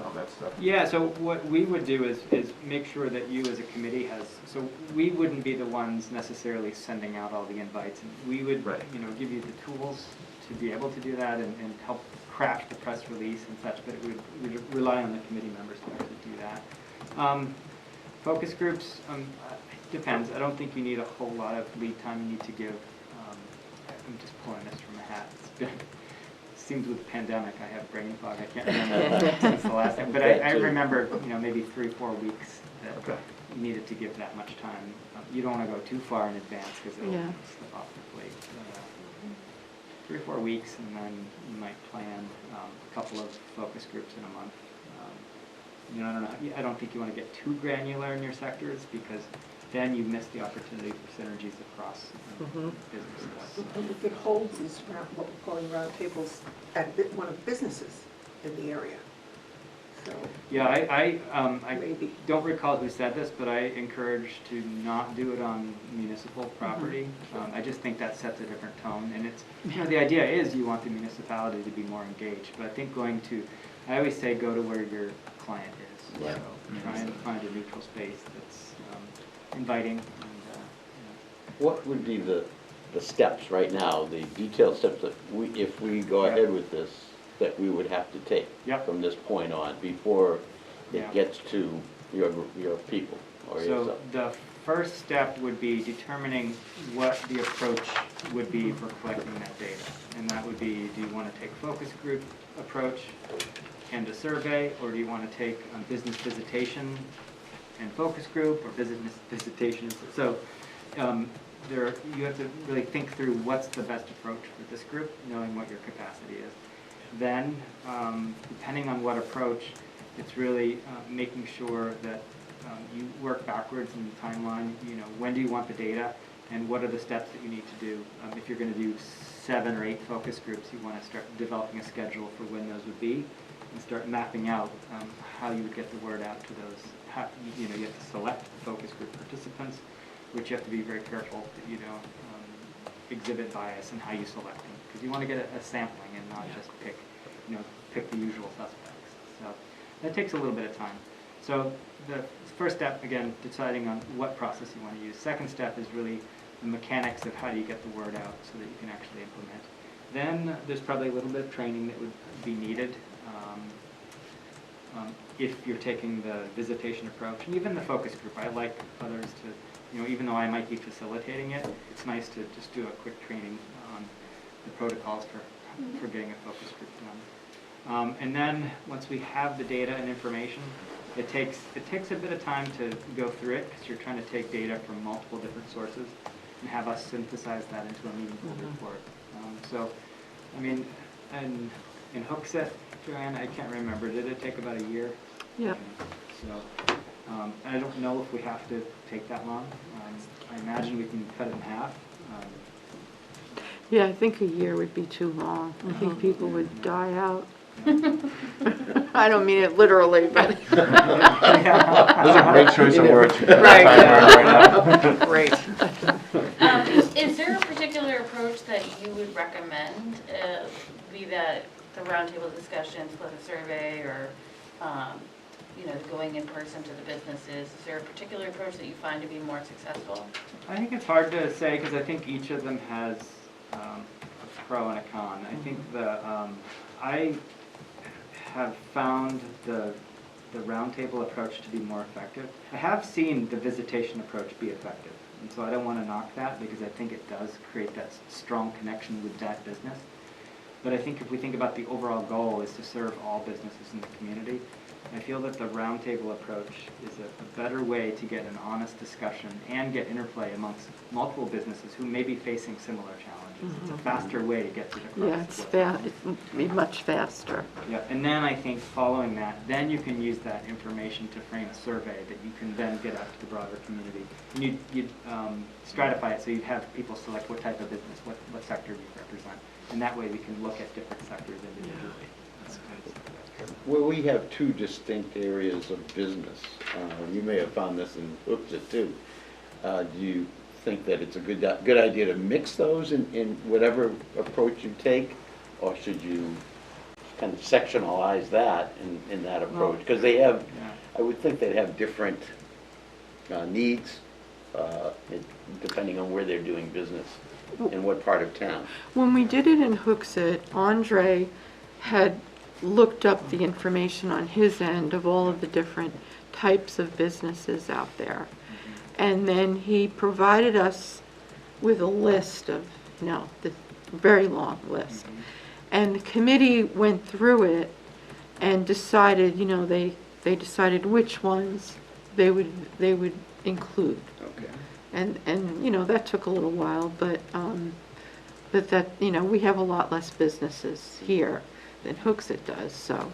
all that stuff? Yeah, so what we would do is make sure that you as a committee so we wouldn't be the ones necessarily sending out all the invites. And we would, Right. you know, give you the tools to be able to do that and help craft the press release and such, but we'd rely on the committee members to actually do that. Focus groups, depends. I don't think you need a whole lot of lead time you need to give. I'm just pulling this from a hat. It's been, seems with the pandemic, I have brain fog. I can't remember since the last time. But I remember, you know, maybe 3 or 4 weeks that Okay. you needed to give that much time. You don't want to go too far in advance because it'll Yeah. slip off the plate. But, 3 or 4 weeks, and then you might plan a couple of focus groups in a month. You know, I don't think you want to get too granular in your sectors because then you miss the opportunity for synergies across businesses. And we could hold these what we're calling round tables at one of the businesses in the area. so. Yeah, I Maybe. don't recall who said this, but I encourage to not do it on municipal property. I just think that sets a different tone, and it's, you know, the idea is you want the municipality to be more engaged, but I think I always say go to where your client is. Right. So try and find a neutral space that's inviting and, What would be the steps right now, the detailed steps that if we go Yeah. ahead with this, that we would have to take Yep. from this point on before Yeah. it gets to your people or So yourself? the first step would be determining what the approach would be for collecting that data. And that would be, do you want to take focus group approach and a survey, or do you want to take business visitation and focus group, or business visitation? So you have to really think through what's the best approach for this group, knowing what your capacity is. Then, depending on what approach, it's really making sure that you work backwards in the timeline. You know, when do you want the data, and what are the steps that you need to do? If you're going to do 7 or 8 focus groups, you want to start developing a schedule for when those would be, and start mapping out how you would get the word out to those. You have to select the focus group participants, which you have to be very careful that you don't exhibit bias in how you select them, because you want to get a sampling and not just pick the usual suspects. So that takes a little bit of time. So the first step, again, deciding on what process you want to use. Second step is really the mechanics of how do you get the word out so that you can actually implement. Then there's probably a little bit of training that would be needed if you're taking the visitation approach, and even the focus group. I like others to, even though I might be facilitating it, it's nice to just do a quick training on the protocols for getting a focus group done. And then once we have the data and information, it takes a bit of time to go through it, because you're trying to take data from multiple different sources and have us synthesize that into a meaningful report. So, I mean, and in Hooksett, Joanne, I can't remember, did it take about a year? Yep. So, I don't know if we have to take that long. I imagine we can cut it in half. Yeah, I think a year would be too long. I think people would die out. I don't mean it literally, but. Those are great choice of words. Right. Great. Is there a particular approach that you would recommend, be that the roundtable discussions, plus a survey, or going in person to the businesses? Is there a particular approach that you find to be more successful? I think it's hard to say, because I think each of them has a pro and a con. I think I have found the roundtable approach to be more effective. I have seen the visitation approach be effective, and so I don't want to knock that, because I think it does create that strong connection with that business. But I think if we think about the overall goal is to serve all businesses in the community, I feel that the roundtable approach is a better way to get an honest discussion and get interplay amongst multiple businesses who may be facing similar challenges. It's a faster way to get to the crux Yeah, of it's what's it would be much faster. Yeah, and then I think following that, then you can use that information to frame a survey that you can then get out to the broader community. And you'd stratify it, so you'd have people select what type of business, what sector you represent. And that way we can look at different sectors individually. Well, we have 2 distinct areas of business. You may have found this in Hooksett too. Do you think that it's a good idea to mix those in whatever approach you take, or should you kind of sectionalize that in that approach? Because they have, I would think they'd have different needs depending on where they're doing business in what part of town. When we did it in Hooksett, Andre had looked up the information on his end of all of the different types of businesses out there. And then he provided us with a list of, the very long list. And the committee went through it and decided, they decided which ones they would include. Okay. And that took a little while, but that, we have a lot less businesses here than Hooksett does, so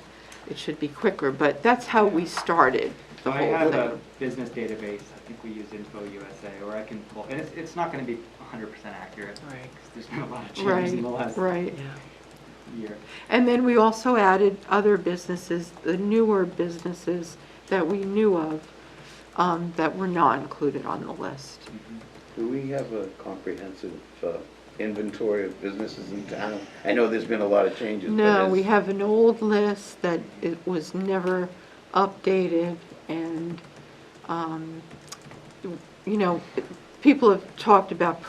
it should be quicker, but that's how we started the So I whole have thing. a business database, I think we use Info USA, or I can pull, and it's not going to be 100% accurate. Right. 'Cause there's been a lot of changes in the last Right. year. And then we also added other businesses, the newer businesses that we knew of, that were not included on the list. Do we have a comprehensive inventory of businesses in town? I know there's been a lot of changes. but No, has- we have an old list that it was never updated, and, you know, people have talked about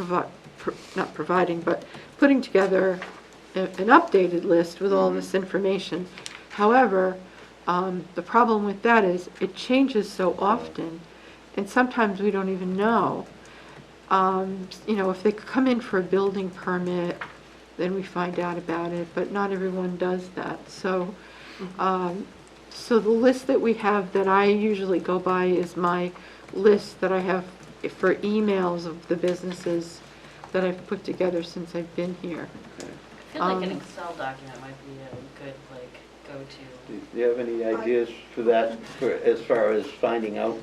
not providing, but putting together an updated list with all this information. However, the problem with that is it changes so often, and sometimes we don't even know. You know, if they come in for a building permit, then we find out about it, but not everyone does that. So, so the list that we have that I usually go by is my list that I have for emails of the businesses that I've put together since I've been here. I feel like an Excel document might be a good, like, go-to. Do you have any ideas for that, as far as finding out?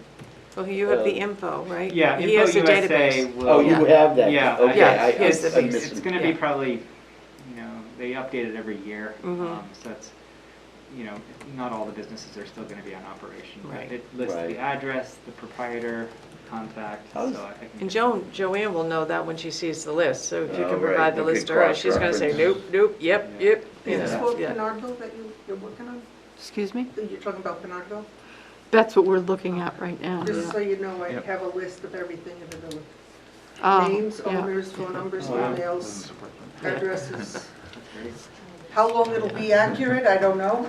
Well, you have the info, right? Yeah, He has the Info USA database. will. Oh, you have that? Yeah. Okay, Yeah, I here's the base. missed It's it. gonna be Yeah. probably, you know, they update it every year. Mhm. So it's, you know, not all the businesses are still gonna be on operation. But Right. it lists Right. the address, the proprietor, contact, so How's- I can. And Joanne will know that when she sees the list, so if you Oh, can right, provide the you could list to her, she's gonna say, nope, cross-reference. nope, yep, yep. you Is this know, for yeah. Pinardville that you're working on? Excuse me? You're talking about Pinardville? That's what we're looking at right now. Just so you know, I Yep. have a list of everything in the village. Oh, Names, yeah. owners, phone numbers, Oh, yeah. emails, Yeah. addresses. Great. How long it'll be accurate, I don't know.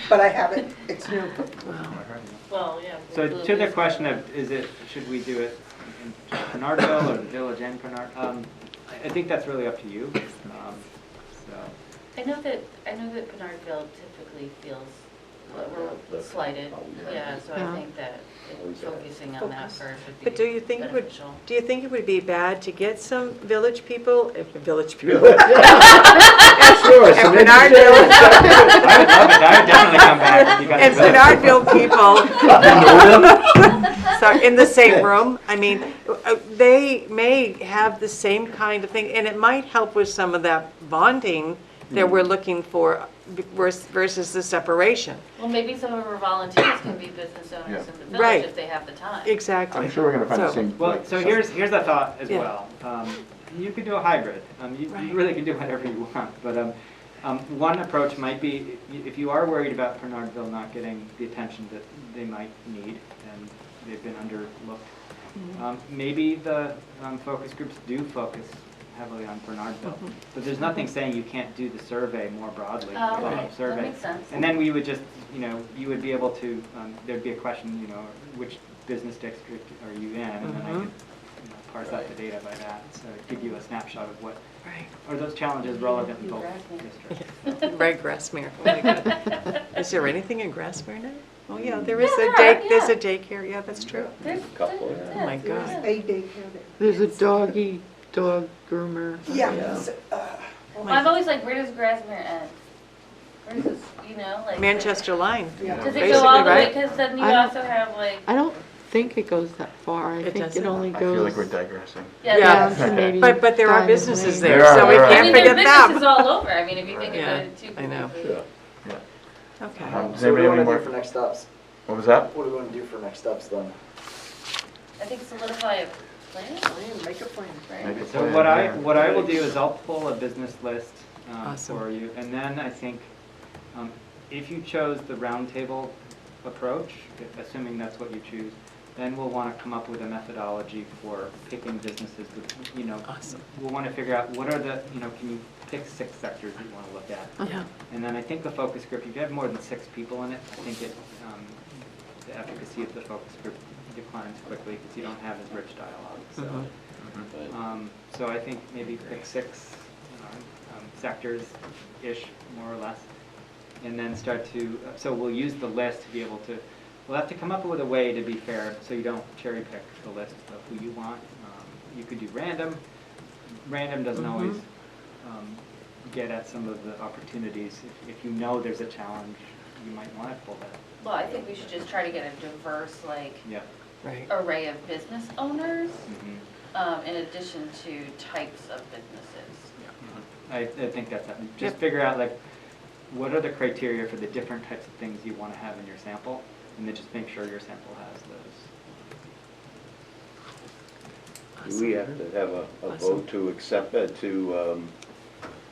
But I have it, it's new. Well, yeah. So we'll to the lose question that. of, is it, should we do it in just Pinardville or the village and Pinard? I think that's really up to you. So, I know that Pinardville typically feels we're slighted, yeah, so I Yeah. think that focusing on that first would be But do you think it would, beneficial. do you think it would be bad to get some village people, village people? Sure, some Pinardville. I would love it, I would definitely come back if you guys. And Pinardville people, so in the same room, I mean, they may have the same kind of thing, and it might help with some of that bonding that we're looking for versus the separation. Well, maybe some of our volunteers can be business owners in the Right. village if they have the time. Exactly. I'm sure we're gonna find the So- same. Well, like, so some- here's a thought as Yeah. well. You could do a hybrid. You Right. really can do whatever you want. But one approach might be, if you are worried about Pinardville not getting the attention that they might need, and they've been underlooked, maybe the focus groups do focus heavily on Pinardville. But there's nothing saying you can't do the survey more broadly. Oh, the okay, that survey. makes sense. And then we would just, you know, you would be able to, there'd be a question, you know, which business district are you in? And then I could, you know, parse out the data by that, so give you a snapshot of what, Right. are those challenges relevant in both districts? Right, Grassmere. Oh my God. Is there anything in Grassmere now? Oh, yeah, there is Yeah, a there are, there's yeah. a daycare, yeah, that's true. There's, Couple, there's- Oh my yes, God. there A is. daycare there. There's a dog groomer. Yeah. Well, I'm always like, where does Grassmere end? Where does this, you know, like. Manchester Line. Yeah. Does it Basically, go all the way, right? because then you I don't- also have like, I don't think it goes that far. I It think doesn't? it only I feel like goes we're digressing. yeah. Yeah. down to maybe. But there are Diamond businesses Lane. there, There so we are. I can't mean, there are forget businesses them. all over. I mean, if you think Yeah, about it too. I know. Sure. Okay. Does So what anybody do have we any want to more? do for next steps? What was that? What do we want to do for next steps then? I think solidify a plan, Make a plan. right? Make a So plan, what I yeah. will do is I'll pull a business list Awesome. for you, and then I think if you chose the roundtable approach, assuming that's what you choose, then we'll want to come up with a methodology for picking businesses. With, you know, Awesome. we'll want to figure out what are the, you know, can you pick 6 sectors that you want to look at, Yeah. and then I think the focus group. If you have more than 6 people in it, I think it the efficacy of the focus group declines quickly because you don't have as rich dialogue. So. So I think maybe pick 6 sectors-ish, more or less, and then start to, so we'll use the list to be able to, we'll have to come up with a way to be fair, so you don't cherry pick the list of who you want. You could do random. Random doesn't always get at some of the opportunities. If you know there's a challenge, you might want to pull that. Well, I think we should just try to get a diverse, like, Yeah. Right. array of business owners, Mhm. in addition to types of businesses. I think that's it. Just Yep. figure out like, what are the criteria for the different types of things you want to have in your sample? And then just make sure your sample has those. Do we have to have a vote to accept, to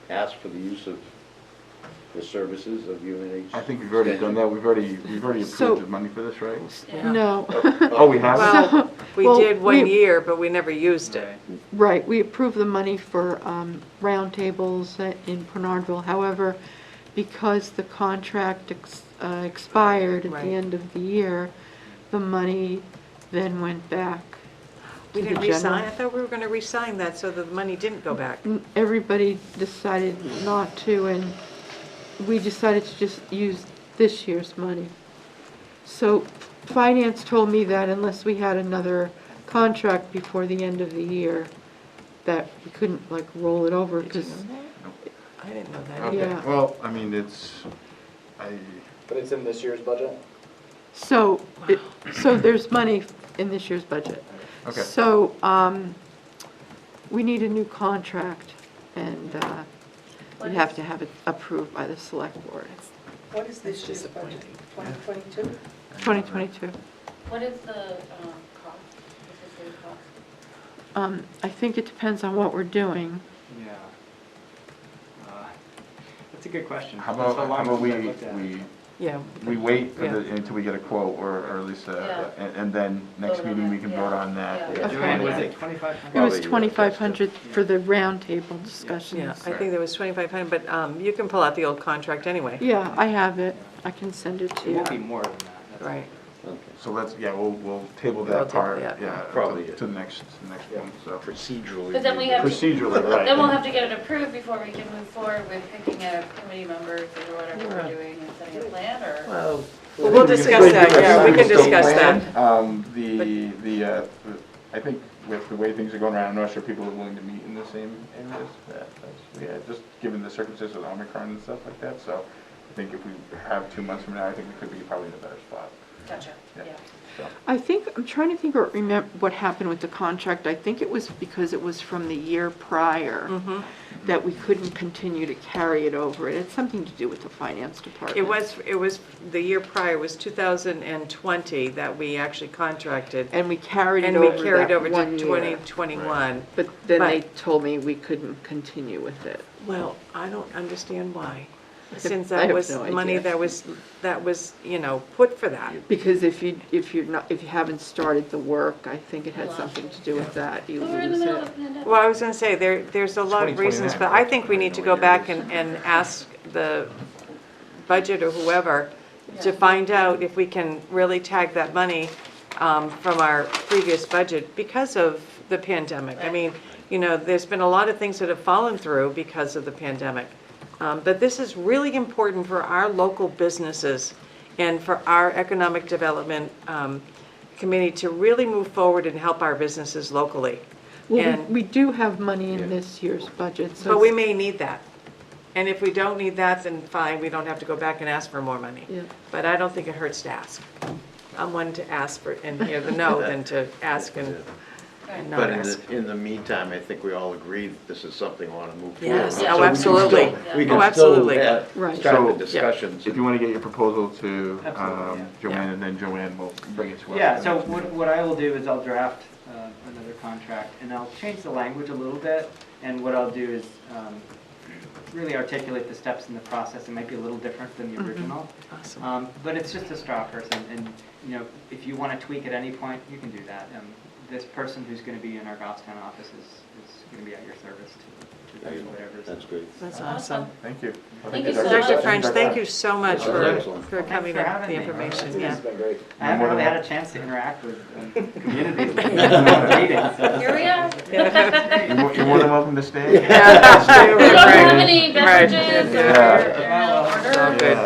ask for the use of the services of UNH? I think we've already done that, we've already So- approved the money for this, right? Yeah. No. Oh, we have? Well, we Well, did one we- year, but we never used it. Right, we approved the money for roundtables in Bernardville. However, because the contract expired at Right. the end of the year, the money then went back We to the didn't re-sign, general. I thought we were going to re-sign that so that the money didn't go back. Everybody decided not to, and we decided to just use this year's money. So finance told me that unless we had another contract before the end of the year, that we couldn't like roll it over, because, I didn't know that. Okay, Yeah. well, I mean, But it's in this year's budget? so, so there's money in this year's budget. okay. So, we need a new contract, and we have to have it approved by the select board. What is this year's budget, 2022? 2022. What is the cost? What's the city cost? I think it depends on what we're doing. Yeah. That's a good question. How It's so about, long how about since I looked at it. Yeah. we wait for Yeah. until we get a quote, or at least, Yeah. and then next Vote on meeting we it, can yeah. vote on that. Yeah. Joanne, was Okay. it 2,500? It was Probably, 2,500 for the roundtable discussions. Yeah, I think there was 2,500, but you can pull out the old contract anyway. Yeah, I have it. I can send it to It you. won't be more than that. That's- Right. Okay. So let's, yeah, we'll table We'll that table part, that. yeah, Probably, to the next one, so. Procedurally. But then we have to- Procedurally, right. Then we'll have to get it approved before we can move forward with picking a committee members or whatever Yeah. we're doing and setting a plan, or? Well, we'll discuss that, yeah, we can discuss that. I think with the way things are going around, I'm not sure people are willing to meet in the same areas. Yeah, just given the circumstances with Omicron and stuff like that, so I think if we have 2 months from now, I think we could be probably in a better spot. Gotcha, Yeah. yeah. So, I think, I'm trying to think or remember what happened with the contract. I think it was because it was from the year prior that we couldn't continue to carry it over. It had something to do with the finance department. It was, the year prior was 2020 that we actually contracted, And we carried it and we over carried that over to 1 year. 2021. But then they But- told me we couldn't continue with it. Well, I don't understand why, since I that have was no money idea. that was, put for that. Because if you haven't started the work, I think it had something to do with that. You Well, we're in the lose middle it. of a pandemic. Well, I was going to say, there's a lot of reasons, but I think we need to go back and ask the budget or whoever to Yeah. find out if we can really tag that money from our previous budget because of the pandemic. I mean, there's been a lot of things that have fallen through because of the pandemic. But this is really important for our local businesses and for our economic development committee to really move forward and help our businesses locally. Well, And- we do have money in this year's budget, so. But we may need that. And if we don't need that, then fine, we don't have to go back and ask for more money. Yeah. But I don't think it hurts to ask. I'm one to ask for, and hear the no than to ask and not But ask. in the meantime, I think we all agree that this is something we want to move forward. Yes, with. oh, So we can absolutely. still- We Oh, can absolutely. still Right. start So, the discussions. If you want to get your proposal to Absolutely, yeah. Joanne, and then Joanne will bring it to us. Yeah, so what I will do is I'll draft another contract, and I'll change the language a little bit, and what I'll do is really articulate the steps in the process. It might be a little different than the original, Awesome. but it's just a straw person, and if you want to tweak at any point, you can do that. This person who's going to be in our Goffstown office is going to be at your service to do whatever. That's great. That's awesome. Thank you. Thank you so Dr. much. French, thank you so much That was for excellent. coming for up having the me. information, yeah. It's been great. I haven't more really than had a chance to interact with communities in meetings, so. Here we are. You're more than welcome to stay. Yeah, stay We over, don't have Frank. any Right. beverages or, Yeah. It's all good.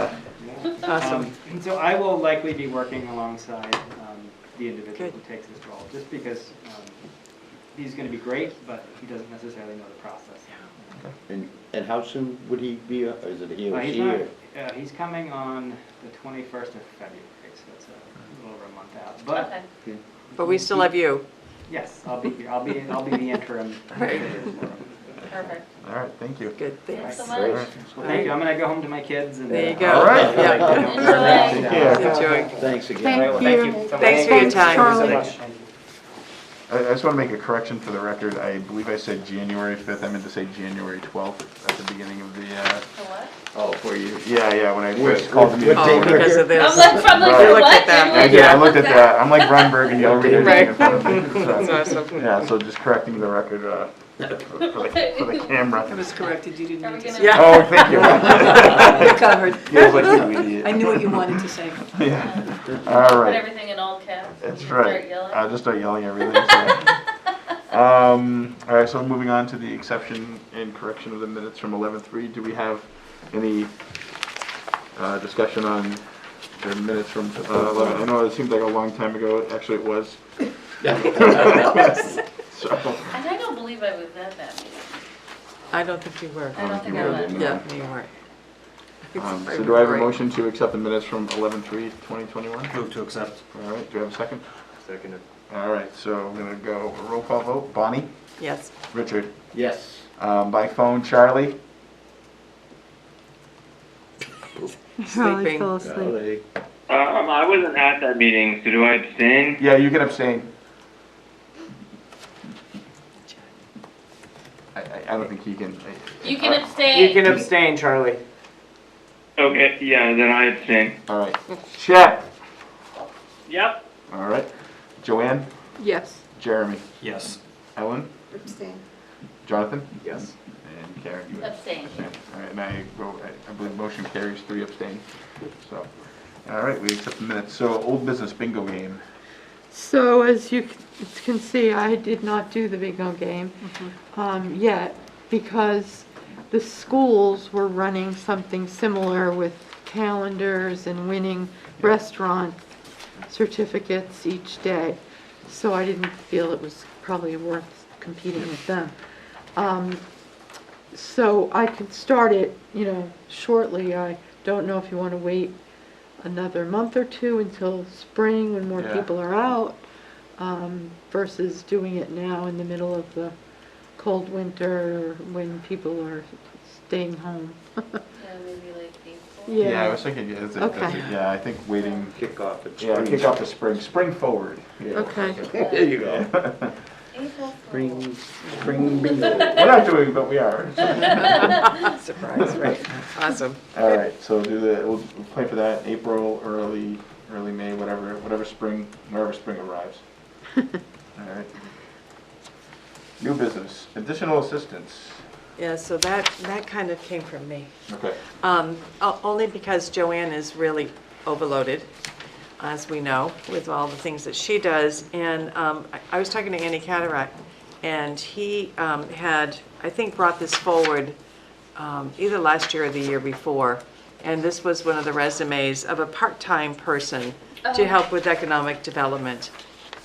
Yeah. Awesome. And so I will likely be working alongside the individual Good. who takes this role, just because he's going to be great, but he doesn't necessarily know the process. And how soon would he be, or is it he or He's she? not- or- he's coming on the 21st of February, so it's a little over a month out. But okay. But we still have you. yes, I'll be here. I'll be the interim. Right. Perfect. All right, thank you. Good, Thanks thanks. so All much. right. Thank you. I'm gonna go home to my kids and. There you go. All right. Yeah. Take care. Enjoy. Thanks again. Thank Well, thank you you. so much. Thanks for your Thanks, time. Charlie. I just want to make a correction for the record. I believe I said January 5th. I meant to say January 12th at the beginning of the, For what? Oh, for you. yeah, when I What- first called the meeting. Oh, because of I'm this. like, from like, Right. for Looked what? at that. I did, I looked at that. I'm like Grunberg and yelling at Right. everything in front of me. That's So, awesome. yeah, so just correcting the record for the camera. I was corrected, you didn't Are we need to gonna? say. Yeah. Oh, thank you. You're covered. Feels like you idiot. I knew what you wanted to say. Yeah. All Put right. everything in all caps. That's and right. Start yelling. I'll just start yelling everything. So. All right, so moving on to the exception and correction of the minutes from 11:3. Do we have any discussion on the minutes from 11? I know it seems like a long time ago. Actually, it was. So, And I don't believe I was at that meeting. I don't think you were. I don't think I you was. didn't. Yeah, you weren't. So do I have a motion to accept the minutes from 11/3/2021? Move to accept. All right, do I have a second? Seconded. All right, so I'm gonna go roll call vote. Bonnie? Yes. Richard? Yes. By phone, Charlie? Charlie Sleeping. fell asleep. Charlie. I wasn't at that meeting, so do I abstain? Yeah, you can abstain. I don't think he can. You can abstain. You can abstain, Charlie. Okay, yeah, then I abstain. All right. Chet? Yep. All right. Joanne? Yes. Jeremy? Yes. Ellen? Abstain. Jonathan? Yes. And Karen, you Abstain. All right, and I vote, I believe motion carries 3 abstain. So, all right, we accept the minutes. So, old business bingo game. So as you can see, I did not do the bingo game yet because the schools were running something similar with calendars and winning restaurant certificates each day. So I didn't feel it was probably worth competing with them. So I could start it, shortly. I don't know if you want to wait another month or two until spring when more Yeah. people are out, versus doing it now in the middle of the cold winter when people are staying home. Yeah, maybe like April. Yeah, I was thinking, Okay. yeah, I think waiting, Kick off at yeah, spring. kick off the spring forward. Yeah. Okay. There you go. April. Spring bingo. We're not doing it, but we are. Surprise, right? Awesome. All right, so we'll play for that April, early May, whatever spring, wherever spring arrives. All right. New business, additional assistance. Yeah, so that kind of came from me. Okay. Only because Joanne is really overloaded, as we know, with all the things that she does. And I was talking to Andy Cataract, and he had, I think, brought this forward either last year or the year before. And this was one of the resumes of a part-time person to help with economic development.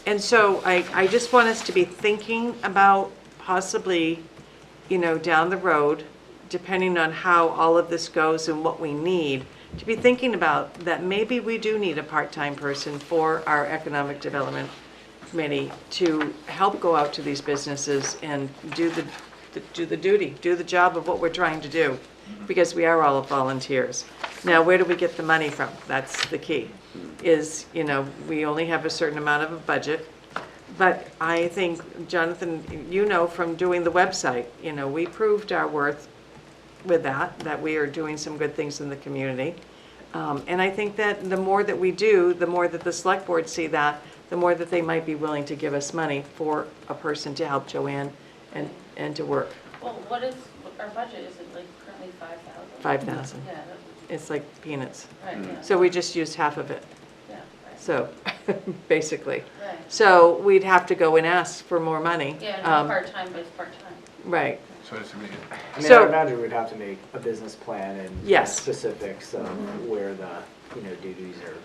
And so I just want us to be thinking about possibly, down the road, depending on how all of this goes and what we need, to be thinking about that maybe we do need a part-time person for our economic development committee to help go out to these businesses and do the job of what we're trying to do, because we are all volunteers. Now, where do we get the money from? That's the key, is, we only have a certain amount of a budget. But I think, Jonathan, from doing the website, we proved our worth with that we are doing some good things in the community. And I think that the more that we do, the more that the select board see that, the more that they might be willing to give us money for a person to help Joanne and to work. Well, what is, our budget, is it like currently 5,000? 5,000. Yeah, It's like peanuts. right, yeah. So we just used half of it, Yeah, right. so, basically. Right. So we'd have to go and ask for more money. Yeah, not part-time, but it's part-time. Right. So it's I mean, So- I imagine we'd have to make a business plan and Yes. specifics of where the, duties are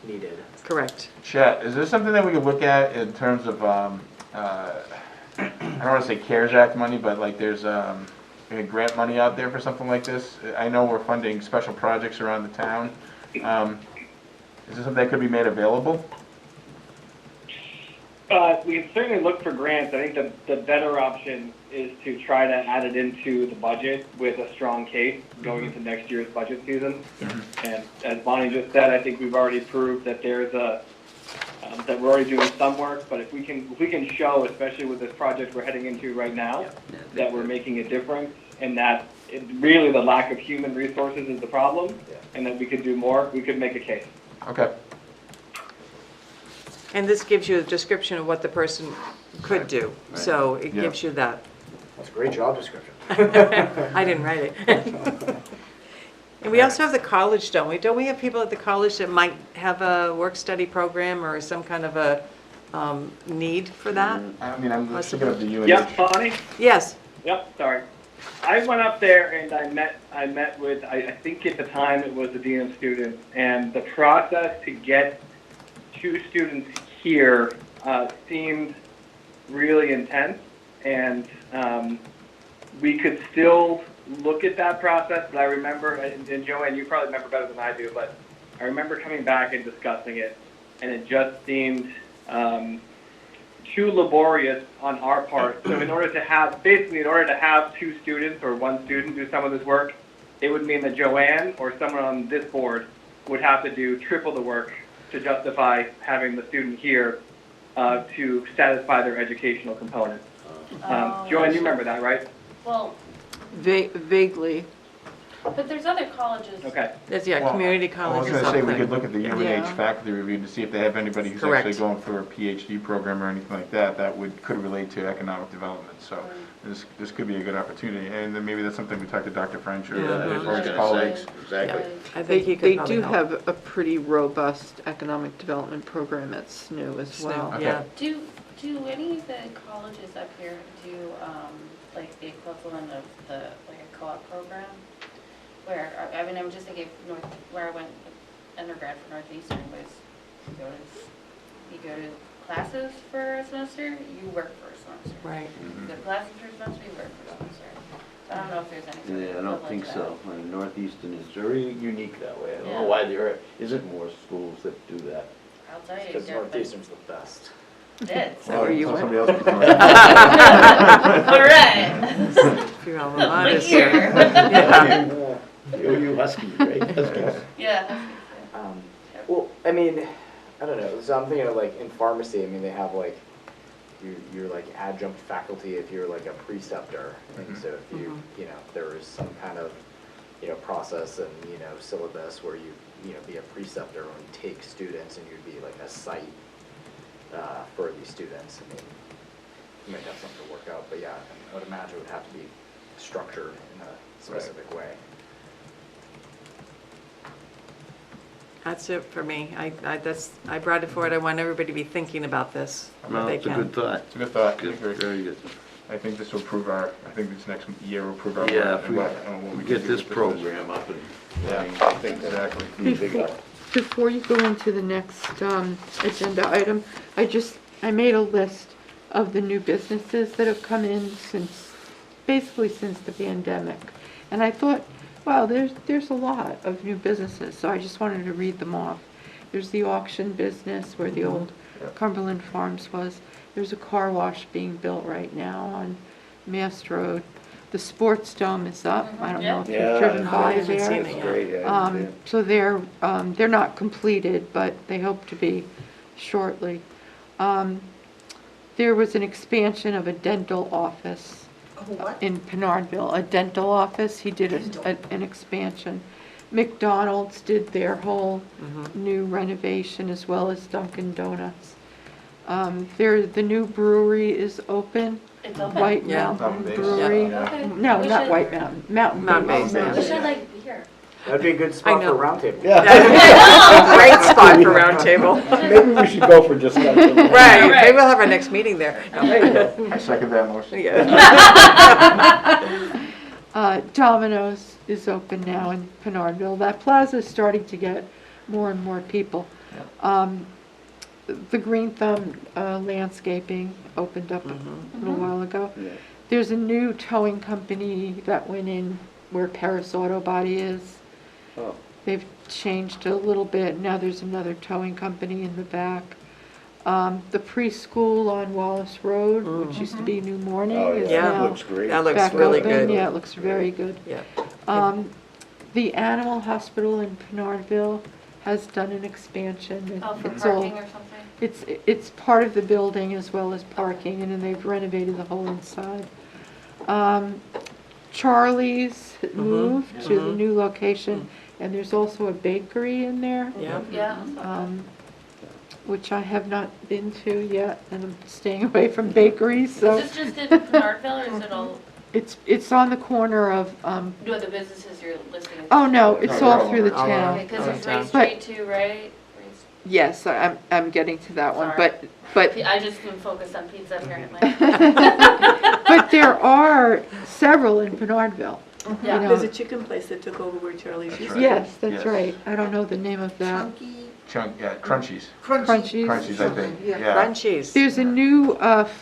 needed. Correct. Chet, is there something that we could look at in terms of, I don't want to say CARES Act money, but like there's grant money out there for something like this? I know we're funding special projects around the town. Is this something that could be made available? We can certainly look for grants. I think the better option is to try to add it into the budget with a strong case going into next year's budget season. And as Bonnie just said, I think we've already proved that there's that we're already doing some work, but if we can show, especially with this project we're heading into right now, that we're making a difference and that really the lack of human resources is the problem, and that we could do more, we could make a case. Okay. And this gives you a description of what the person could do, so it Yeah. gives you that. That's a great job description. I didn't write it. And we also have the college, don't we? Don't we have people at the college that might have a work-study program or some kind of a need for that? I mean, I'm What's thinking of the UNH. Yep, Bonnie? Yes. Yep, sorry. I went up there and I met with, I think at the time it was the dean of students, and the process to get 2 students here seemed really intense, and we could still look at that process, but I remember, and Joanne, you probably remember better than I do, but I remember coming back and discussing it, and it just seemed too laborious on our part. So in order to have 2 students or 1 student do some of this work, it would mean that Joanne or someone on this board would have to do triple the work to justify having the student here to satisfy their educational component. Joanne, you remember that, right? Well, Vaguely. but there's other colleges. Okay. That's, Well, community I college was or gonna say, we something. could look at the UNH Yeah. faculty review to see if they have anybody who's Correct. actually going for a PhD program or anything like that, that could relate to economic development, so this could be a good opportunity, and then maybe that's something we talk to Dr. French or Yeah, I or was his gonna say, colleagues. exactly. I They, think he they could do probably help. have a pretty robust economic development program at SNU as well. Okay. Yeah. Do any of the colleges up here do, like the equivalent of like a co-op program? Where, I mean, I'm just thinking where I went undergrad for Northeastern was you go to classes for a semester, you work for a semester. Right. You go to classes for a semester, you work for a semester. So I don't know if there's any sort of Yeah, I don't equivalent think to so. I mean, Northeastern is very unique that way. I don't Yeah. know why there isn't more schools that do that. that. I'll tell you. Because there have been- Northeastern's the best. It is. So where you Oh, went? somebody else can do All right. Your alma Right mater's here. here. Yeah. You Huskies, right? Huskies. Yeah. Well, I mean, I don't know. So I'm thinking of like in pharmacy. I mean, they have like you're like adjunct faculty if you're like a preceptor, and so if you know there is some kind of process and syllabus where you be a preceptor and take students, and you'd be like a site for these students. I mean, you might have something to work out, but yeah, I would imagine it would have to be structured in a specific way. That's it for me. I brought it forward. I want everybody to be thinking about this. if No, they it's a can. good thought. It's a good thought. Good, very good. I think this will prove I think this next year will prove our Yeah, work if and we what we can get do this with program up and running, Yeah, I think exactly. Before you go into the next agenda item, I made a list of the new businesses that have come in basically since the pandemic. And I thought, wow, there's a lot of new businesses, so I just wanted to read them off. There's the auction business where the old Cumberland Farms was. There's a car wash being built right now on Mast Road. The Sports Dome is up. I don't know if Yeah, you've driven I by haven't there. seen it That's yet. great, yeah, I understand. So they're not completed, but they hope to be shortly. There was an expansion of a dental office in Pinardville, a dental office. He did an expansion. McDonald's did their whole new renovation as well as Dunkin' Donuts. The new brewery is open. It's open. White Yeah. Mountain Mountain Base. Brewery. Yeah. Okay. No, We not should- White Mountain, Mountain Mountain Base. Base, We should like beer. That'd be a good I spot for know. a roundtable. Great spot for roundtable. Maybe we should go for discussion. Right, maybe we'll have our next meeting there. I second that motion. Domino's is open now in Pinardville. That plaza is starting to get more and more people. The Green Thumb Landscaping opened up a little while ago. Yeah. There's a new towing company that went in where Paris Auto Body is. Oh. They've changed a little bit. Now there's another towing company in the back. The preschool on Wallace Road, which used to be New Morning, Oh, is Yeah. yeah, now looks great. That looks back really open. good. Yeah, it looks very good. Yeah. The animal hospital in Pinardville has done an expansion. Oh, for It's all- parking or something? It's part of the building as well as parking, and then they've renovated the whole inside. Charlie's moved to the new location, and there's also a bakery in there, Yeah. Yeah. which I have not been to yet, and I'm staying away from bakeries, so Is this just in Pinardville, or is it all, it's on the corner of, no, the businesses you're listing? oh no, it's No, all they're through the all Okay, town. because there's Oh, Ray but- Street too, right? Yes, I'm getting to that one, Sorry. but I just been focused on pizza apparently. but there are several in Pinardville. Yeah. You know. There's a chicken place that took over where Charlie's That's used right. to be. Yes, that's Yes. right. I don't know the name of that. Crunchies. Crunchies. Crunchies, I think, yeah. Crunchies. There's a new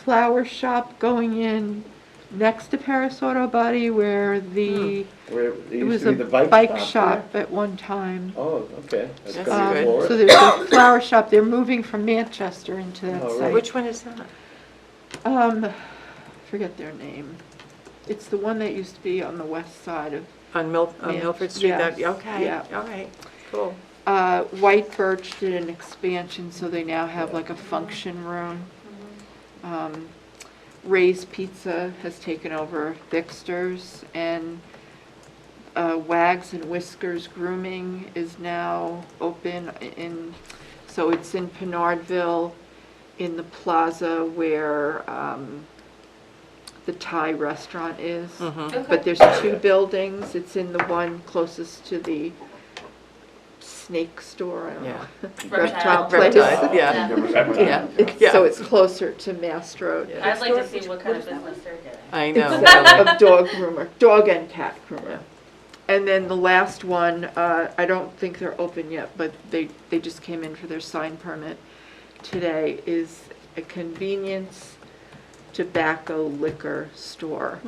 flower shop going in next to Paris Auto Body where the, Where it it used was to a be the bike there? shop at one time. Oh, okay. That's That's coming good. forward. So there's a flower shop. They're moving from Manchester into that Oh, right. site. Which one is that? Forget their name. It's the one that used to be on the west side of, On Yeah. Milford Street? That- Yes. Okay, Yeah. all right, cool. White Birch did an expansion, so they now have like a function room. Ray's Pizza has taken over Fixters, and Wags and Whiskers Grooming is now open so it's in Pinardville, in the plaza where the Thai restaurant is. Mm-hmm. But there's two buildings. It's in the one closest to the snake store, I don't know. Reptile. Reptile place. Reptile, yeah. Yeah, Yeah. so it's closer to Mass Road. Yeah. I'd like to see what kind of business they're getting. I It's know. a dog groomer, dog and cat groomer. And then the last one, I don't think they're open yet, but they just came in for their sign permit today, is a convenience tobacco liquor store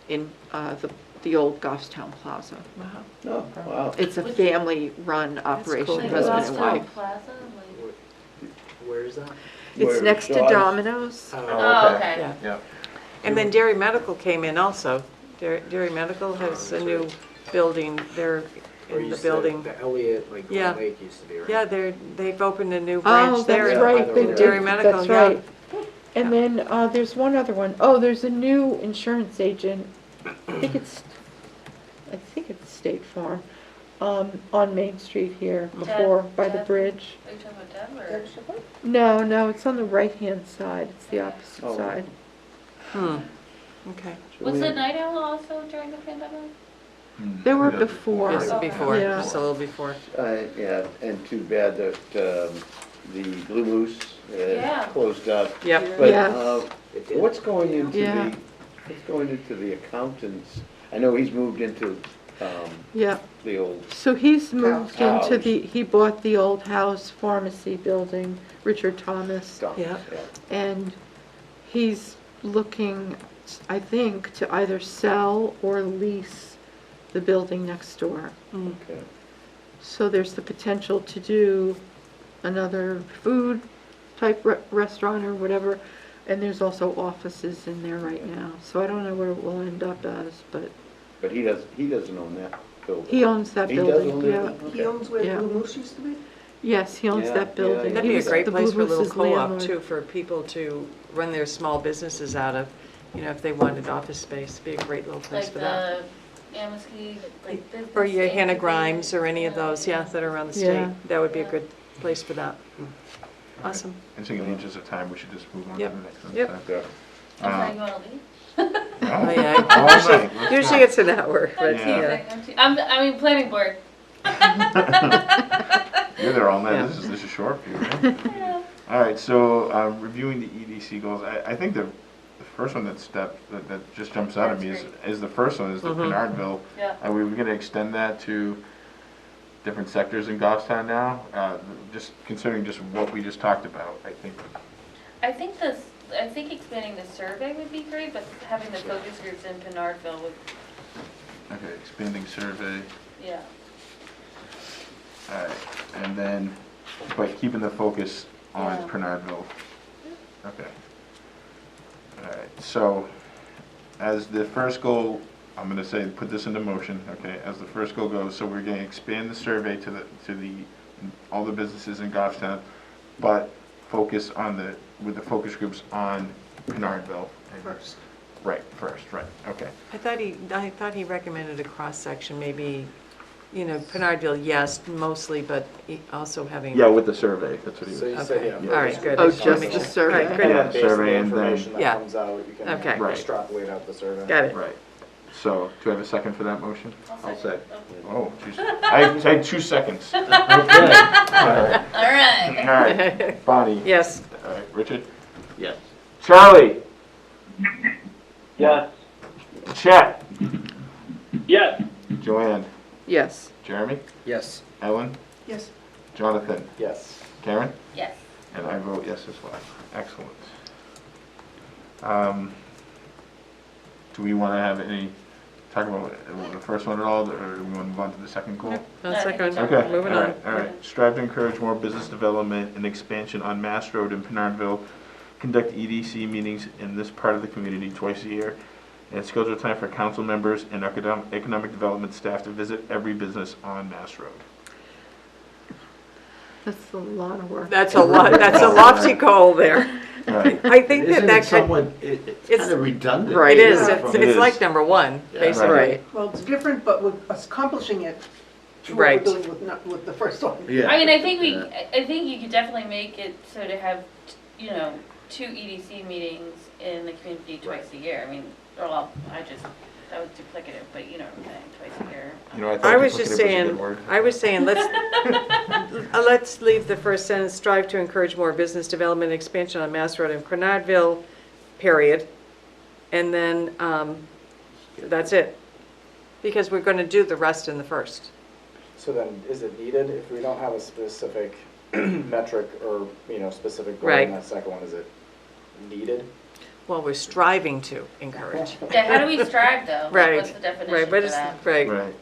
in the old Goffstown Plaza. Oh, wow. It's a family-run operation, cool. Like husband and Goffstown wife. Plaza, like, Where is that? It's Where next to Shaw's- Domino's. oh, okay. Yeah. Yeah. And then Dairy Medical came in also. Dairy Medical has a new building, they're Or in the used to- building. The Elliott, like Yeah. Glen Lake used to be, right? Yeah, they've opened a new Oh, branch there. that's in- right, they Dairy did, Medical, that's yeah. right. And then there's one other one. Oh, there's a new insurance agent, I think it's State Farm, on Main Street here, before, by the Deb? bridge. Are you talking about Deb or? No, it's on the right-hand side, it's the opposite Oh. side. Okay. Was the Night Owl also during the pandemic? They were Yeah. before. Just before, Yeah. just a little before. Yeah, and too bad that the Blue Moose Yeah. closed up. Yep. But Yeah. It did. what's going into Yeah. the accountants? I know he's moved into Yeah, the old, so he's moved House. into he bought the old house pharmacy building, Richard Thomas. stuff. Yeah. And he's looking, I think, to either sell or lease the building next door. Okay. So there's the potential to do another food type restaurant or whatever. And there's also offices in there right now. So I don't know what it will end up as, but But he doesn't own that building. he owns that He does building, own that yeah. building? He Okay. owns where Yeah. Blue Moose used to be? Yes, he owns Yeah, that building. yeah, That'd He be a was great the place for a Blue little Moose's co-op landlord. too, for people to run their small businesses out of, if they wanted office space, be a great little place Like for that. the Amiski, like business. Or your Hannah agency? Grimes or any of those, yeah, that are around the state. Yeah. That would be a good place for that. Awesome. I think in the interest of time, we should just move on to Yep. the next one. Yep. So, I'm sorry, you wanna leave? Oh, yeah. all right, let's Usually go. it's an hour, but Yeah. yeah. I mean, planning board. You're there all night. Yeah. This is short for you, right? All right, so reviewing the EDC goals, I think the first one that just jumps out at me is the first one, is the Pinardville. Yeah. Are we going to extend that to different sectors in Goffstown now? Just considering just what we just talked about, I think. I think expanding the survey would be great, but having the focus groups in Pinardville would, Okay, expanding survey. yeah. All right, and then, but keeping the focus on Yeah. Bernardville. Okay. All right, so as the first goal, I'm gonna say, put this into motion, okay, as the first goal goes, so we're gonna expand the survey to all the businesses in Goffstown, but focus on with the focus groups on Bernardville. First. Right, first, right, okay. I thought he recommended a cross-section, maybe, Pinardville, yes, mostly, but also having. Yeah, with the survey, that's what he So was. you said, Okay. yeah. All right, good. Oh, I just wanna just make the sure. survey. Right, And good. Yeah, then based on survey the and then- information that Yeah. comes out, you can Okay. Right. extrapolate out the survey. Got it. Right. So, do I have a second for that motion? I'll say. Oh, geez. I had 2 seconds. All right. All right. All right. Bonnie? Yes. All right, Richard? Yes. Charlie? Yes. Chet? Yes. Joanne? Yes. Jeremy? Yes. Ellen? Yes. Jonathan? Yes. Karen? Yes. And I vote yes as well. Excellent. Do we want to have talk about the first one at all, or do we want to move on to the second goal? No, second, Okay, moving all on. right, all right. Strive to encourage more business development and expansion on Mass Road in Pinardville. Conduct EDC meetings in this part of the community twice a year. And schedule time for council members and economic development staff to visit every business on Mass Road. That's a lot of work. That's a lofty goal there. All right. I think Isn't that it could, somewhat, it's it's- kind of redundant. Right. it is, Yeah. it's It is. like number one, Yeah. basically. Right. Well, it's different, but with us accomplishing it through what Right. we're doing with the first one. Yeah. I mean, I think Yeah. I think you could definitely make it so to have, 2 EDC meetings in the community twice a year. I mean, that was duplicative, but you know what I'm saying, twice a year. I thought I was duplicative just a saying, good word. let's leave the first sentence, strive to encourage more business development and expansion on Mass Road in Bernardville, period. And then, that's it. Because we're gonna do the rest in the first. So then, is it needed if we don't have a specific metric or, specific goal Right. in that second one, is it needed? Well, we're striving to encourage. Yeah, how do we strive though? Like, Right, What's the definition right, for but it's, that? right. Right.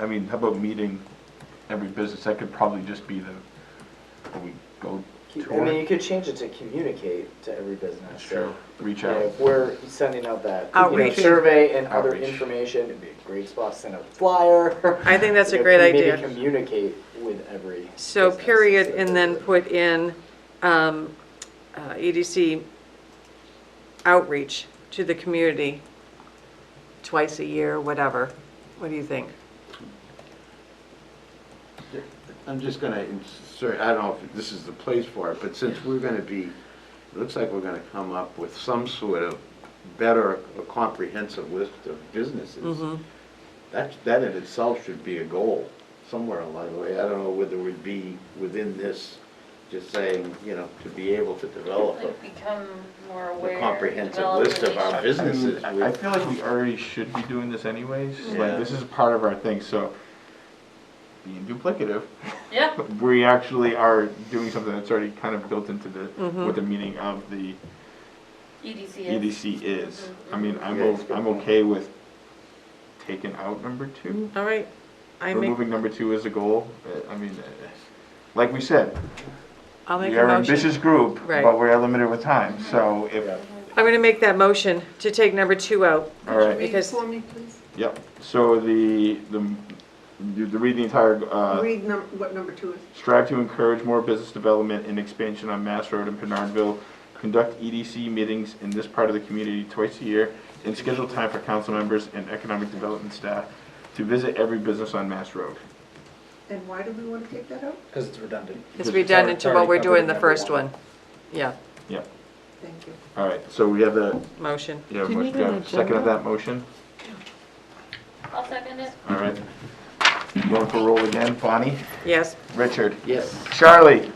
I mean, how about meeting every business? That could probably just be we go I mean, tour. you could change it to communicate to every business. So, Sure. Reach you know, out. if we're sending out that Outreach. survey and other Outreach. information, it'd be a great spot to send out a flyer. I think that's a You know, great maybe idea. communicate with every So business period, instead of and then every- put in EDC outreach to the community twice a year, whatever. What do you think? I'm just gonna insert, I don't know if this is the place for it, but since we're gonna be, it looks like we're gonna come up with some sort of better, comprehensive list of businesses. Mhm. That in itself should be a goal, somewhere along the way. I don't know whether it would be within this, just saying, to be able to develop Like become more a aware. comprehensive develop list of our relationships. businesses. I feel like we already should be doing this anyways. Yeah. Like, this is part of our thing, so being duplicative, Yeah, we actually are doing something that's already kind of built into Mhm. what the meaning of the EDC is. EDC is. I mean, Yeah, it's a good I'm point. okay with taking out number 2. All right. I make, Removing number 2 as a goal. Like we said, I'll make we a are an motion. ambitious group, Right. but we're limited with time. So if, Yeah. I'm going to make that motion to take number 2 out. all right. Read it Because- for me, please. Yep, so the read the entire, Read what number 2 is. strive to encourage more business development and expansion on Mass Road in Pinardville. Conduct EDC meetings in this part of the community twice a year, and schedule time for council members and economic development staff to visit every business on Mass Road. And why do we want to take that out? Because it's redundant. It's It's redundant to what already we're covered doing in the number first one. one. Yeah, Thank you. All right, so we have the, motion. you have Do you need a an second of agenda? that motion? I'll second it. All right. Going for a roll again, Bonnie? Yes. Richard? Yes. Charlie?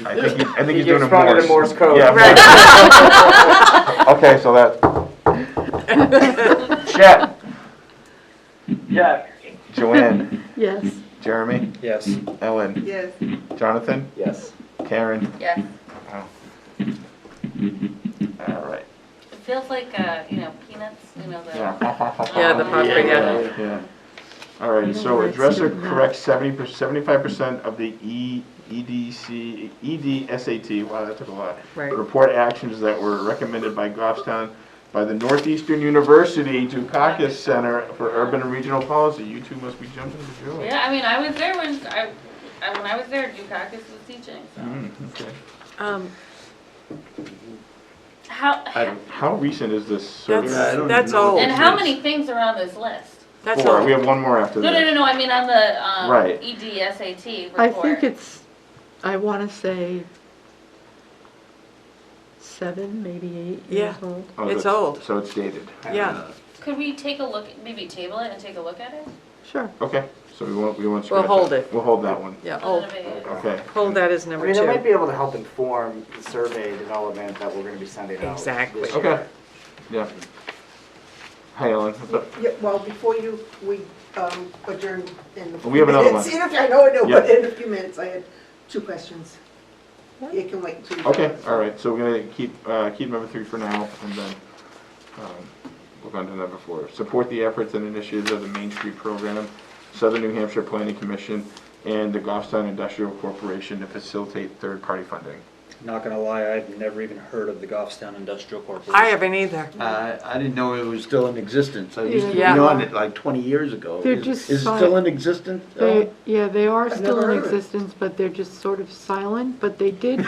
I think he's doing a responded in Morse code. Yeah. Right. Okay, so that. Chet? Yes. Joanne? Yes. Jeremy? Yes. Ellen? Yes. Jonathan? Yes. Karen? Yes. Wow. All right. It feels like, peanuts, the. Yeah. Yeah, the popcorn, yeah. Yeah. All right, I don't so know, address or it's not- correct 75% of the EDSAT, wow, that took a lot. Right. Report actions that were recommended by Goffstown by the Northeastern University Dukakis Center for Urban and Regional Policy. You two must be jumping to joy. Yeah, I mean, I was there when I was there, Dukakis was teaching, so. Okay. How recent is this survey? I don't That's even know what old. And this how is. many things are on this list? That's Four. all. We have one more after No, that. no, no, no, I mean on the, Right. EDSAT report. I think it's, I want to say 7, maybe 8 years Yeah. old. Oh, It's that's- old. So it's dated. Yeah. Could we take a look, maybe table it and take a look at it? Sure. Okay, so we won't We'll scratch hold that. it. We'll hold that one. Yeah, Oh, Okay. hold that as I number mean, it might 2. be able to help inform the survey development that we're gonna be sending out. Exactly. this Okay. year. Yeah. Hi, Ellen. What's up? Yeah, well, before we adjourn in a few We have another minutes, one. I know, Yeah. but in a few minutes, I had 2 questions. It can wait until. Okay, all right, so we're gonna keep number 3 for now, and then we'll go on to number 4. Support the efforts and initiatives of the Main Street Program, Southern New Hampshire Planning Commission, and the Goffstown Industrial Corporation to facilitate third-party funding. Not gonna lie, I'd never even heard of the Goffstown Industrial Corporation. I haven't either. I didn't know it was still in existence. I used to be Yeah. on it like 20 years ago. They're Is just is it si- still in existence? They are I've still never in heard of it. existence, but they're just sort of silent. But they did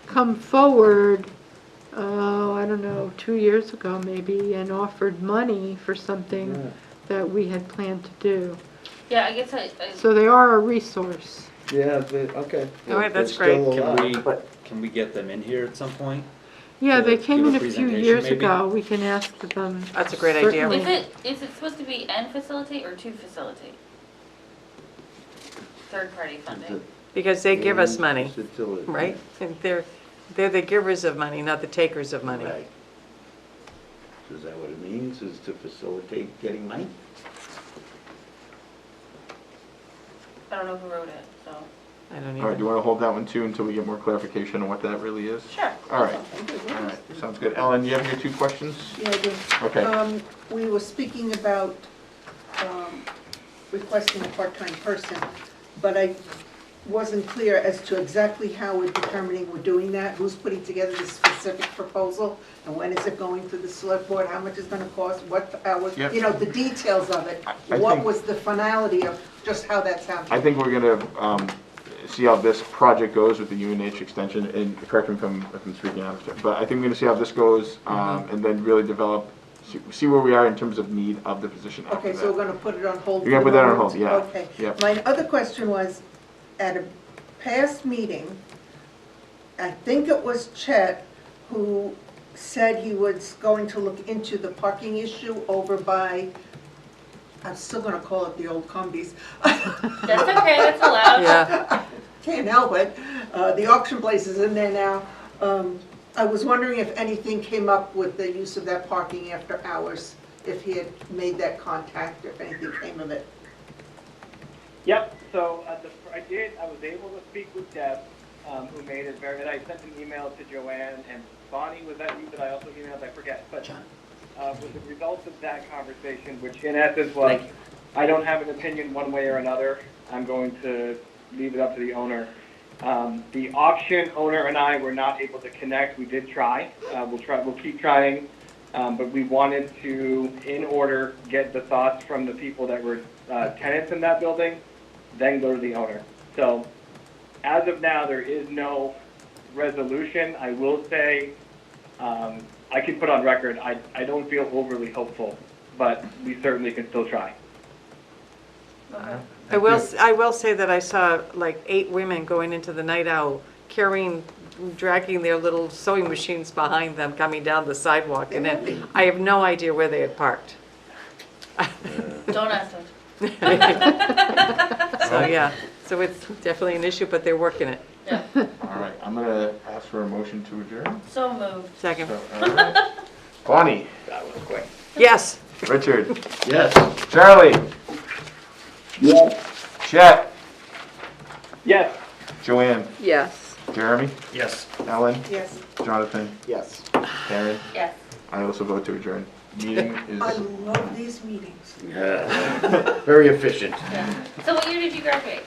come forward, I don't know, 2 years ago maybe, and offered money for something that we had planned to do. Yeah, I guess I So they are a resource. Yeah, okay. All right, that's They're still great. alive. Can we get them in here at some point? Yeah, To they came give in a a few presentation, years maybe? ago. We can ask them. That's a great idea. certainly. is it supposed to be and facilitate or to facilitate? Third-party funding. Because they give us money, Facility. right? And they're the givers of money, not the takers of money. Right. So is that what it means, is to facilitate getting money? I don't know who wrote it, so. I don't All right, do you even. wanna hold that one too until we get more clarification on what that really is? Sure. All right, all right, sounds good. Ellen, you have your 2 questions? Yeah, I do. Okay. We were speaking about requesting a part-time person, but I wasn't clear as to exactly how we're determining we're doing that, who's putting together the specific proposal, and when is it going to the select board, how much it's gonna cost, what hours, Yep. you know, the details of it. I What think- was the finality of just how that sounded? I think we're gonna see how this project goes with the UNH extension, and correct me if I'm speaking out of turn, but I think we're gonna see how this goes, and then really develop, see where we are in terms of need of the position after Okay, that. so we're gonna put it on hold? You're gonna for put the that on moment? hold, yeah. Okay. Yep. My other question was, at a past meeting, I think it was Chet who said he was going to look into the parking issue over by, I'm still gonna call it the old Cumbies. That's okay, that's allowed. Yeah, Can't help it. The auction place is in there now. I was wondering if anything came up with the use of that parking after hours, if he had made that contact, if anything came of it. Yep, so I was able to speak with Deb, who made it very, and I sent an email to Joanne, and Bonnie, was that you that I also emailed? I forget, but with the results of that conversation, which in essence was, I don't have an opinion one way or another, I'm going to leave it up to the owner. The auction owner and I were not able to connect, we did try, we'll keep trying, but we wanted to, in order, get the thoughts from the people that were tenants in that building, then go to the owner. So, as of now, there is no resolution. I will say, I can put on record, I don't feel overly hopeful, but we certainly can still try. Okay. I will say that I saw like 8 women going into the Night Owl, dragging their little sewing machines behind them, coming down the sidewalk, and then I have no idea where they had parked. Don't ask them. So, yeah, so it's definitely an issue, but they're working it. Yeah, All right, I'm gonna ask for a motion to adjourn. so moved. Second. So, all right. Bonnie, That was quick. Yes. Richard, Yes. Charlie, Chet, Yes. Joanne, Yes. Jeremy, Yes. Ellen, Yes. Jonathan, Yes. Karen. Yes. I also vote to adjourn. meeting is. I love these meetings. Yeah. Very efficient. Yeah. So what year did you graduate?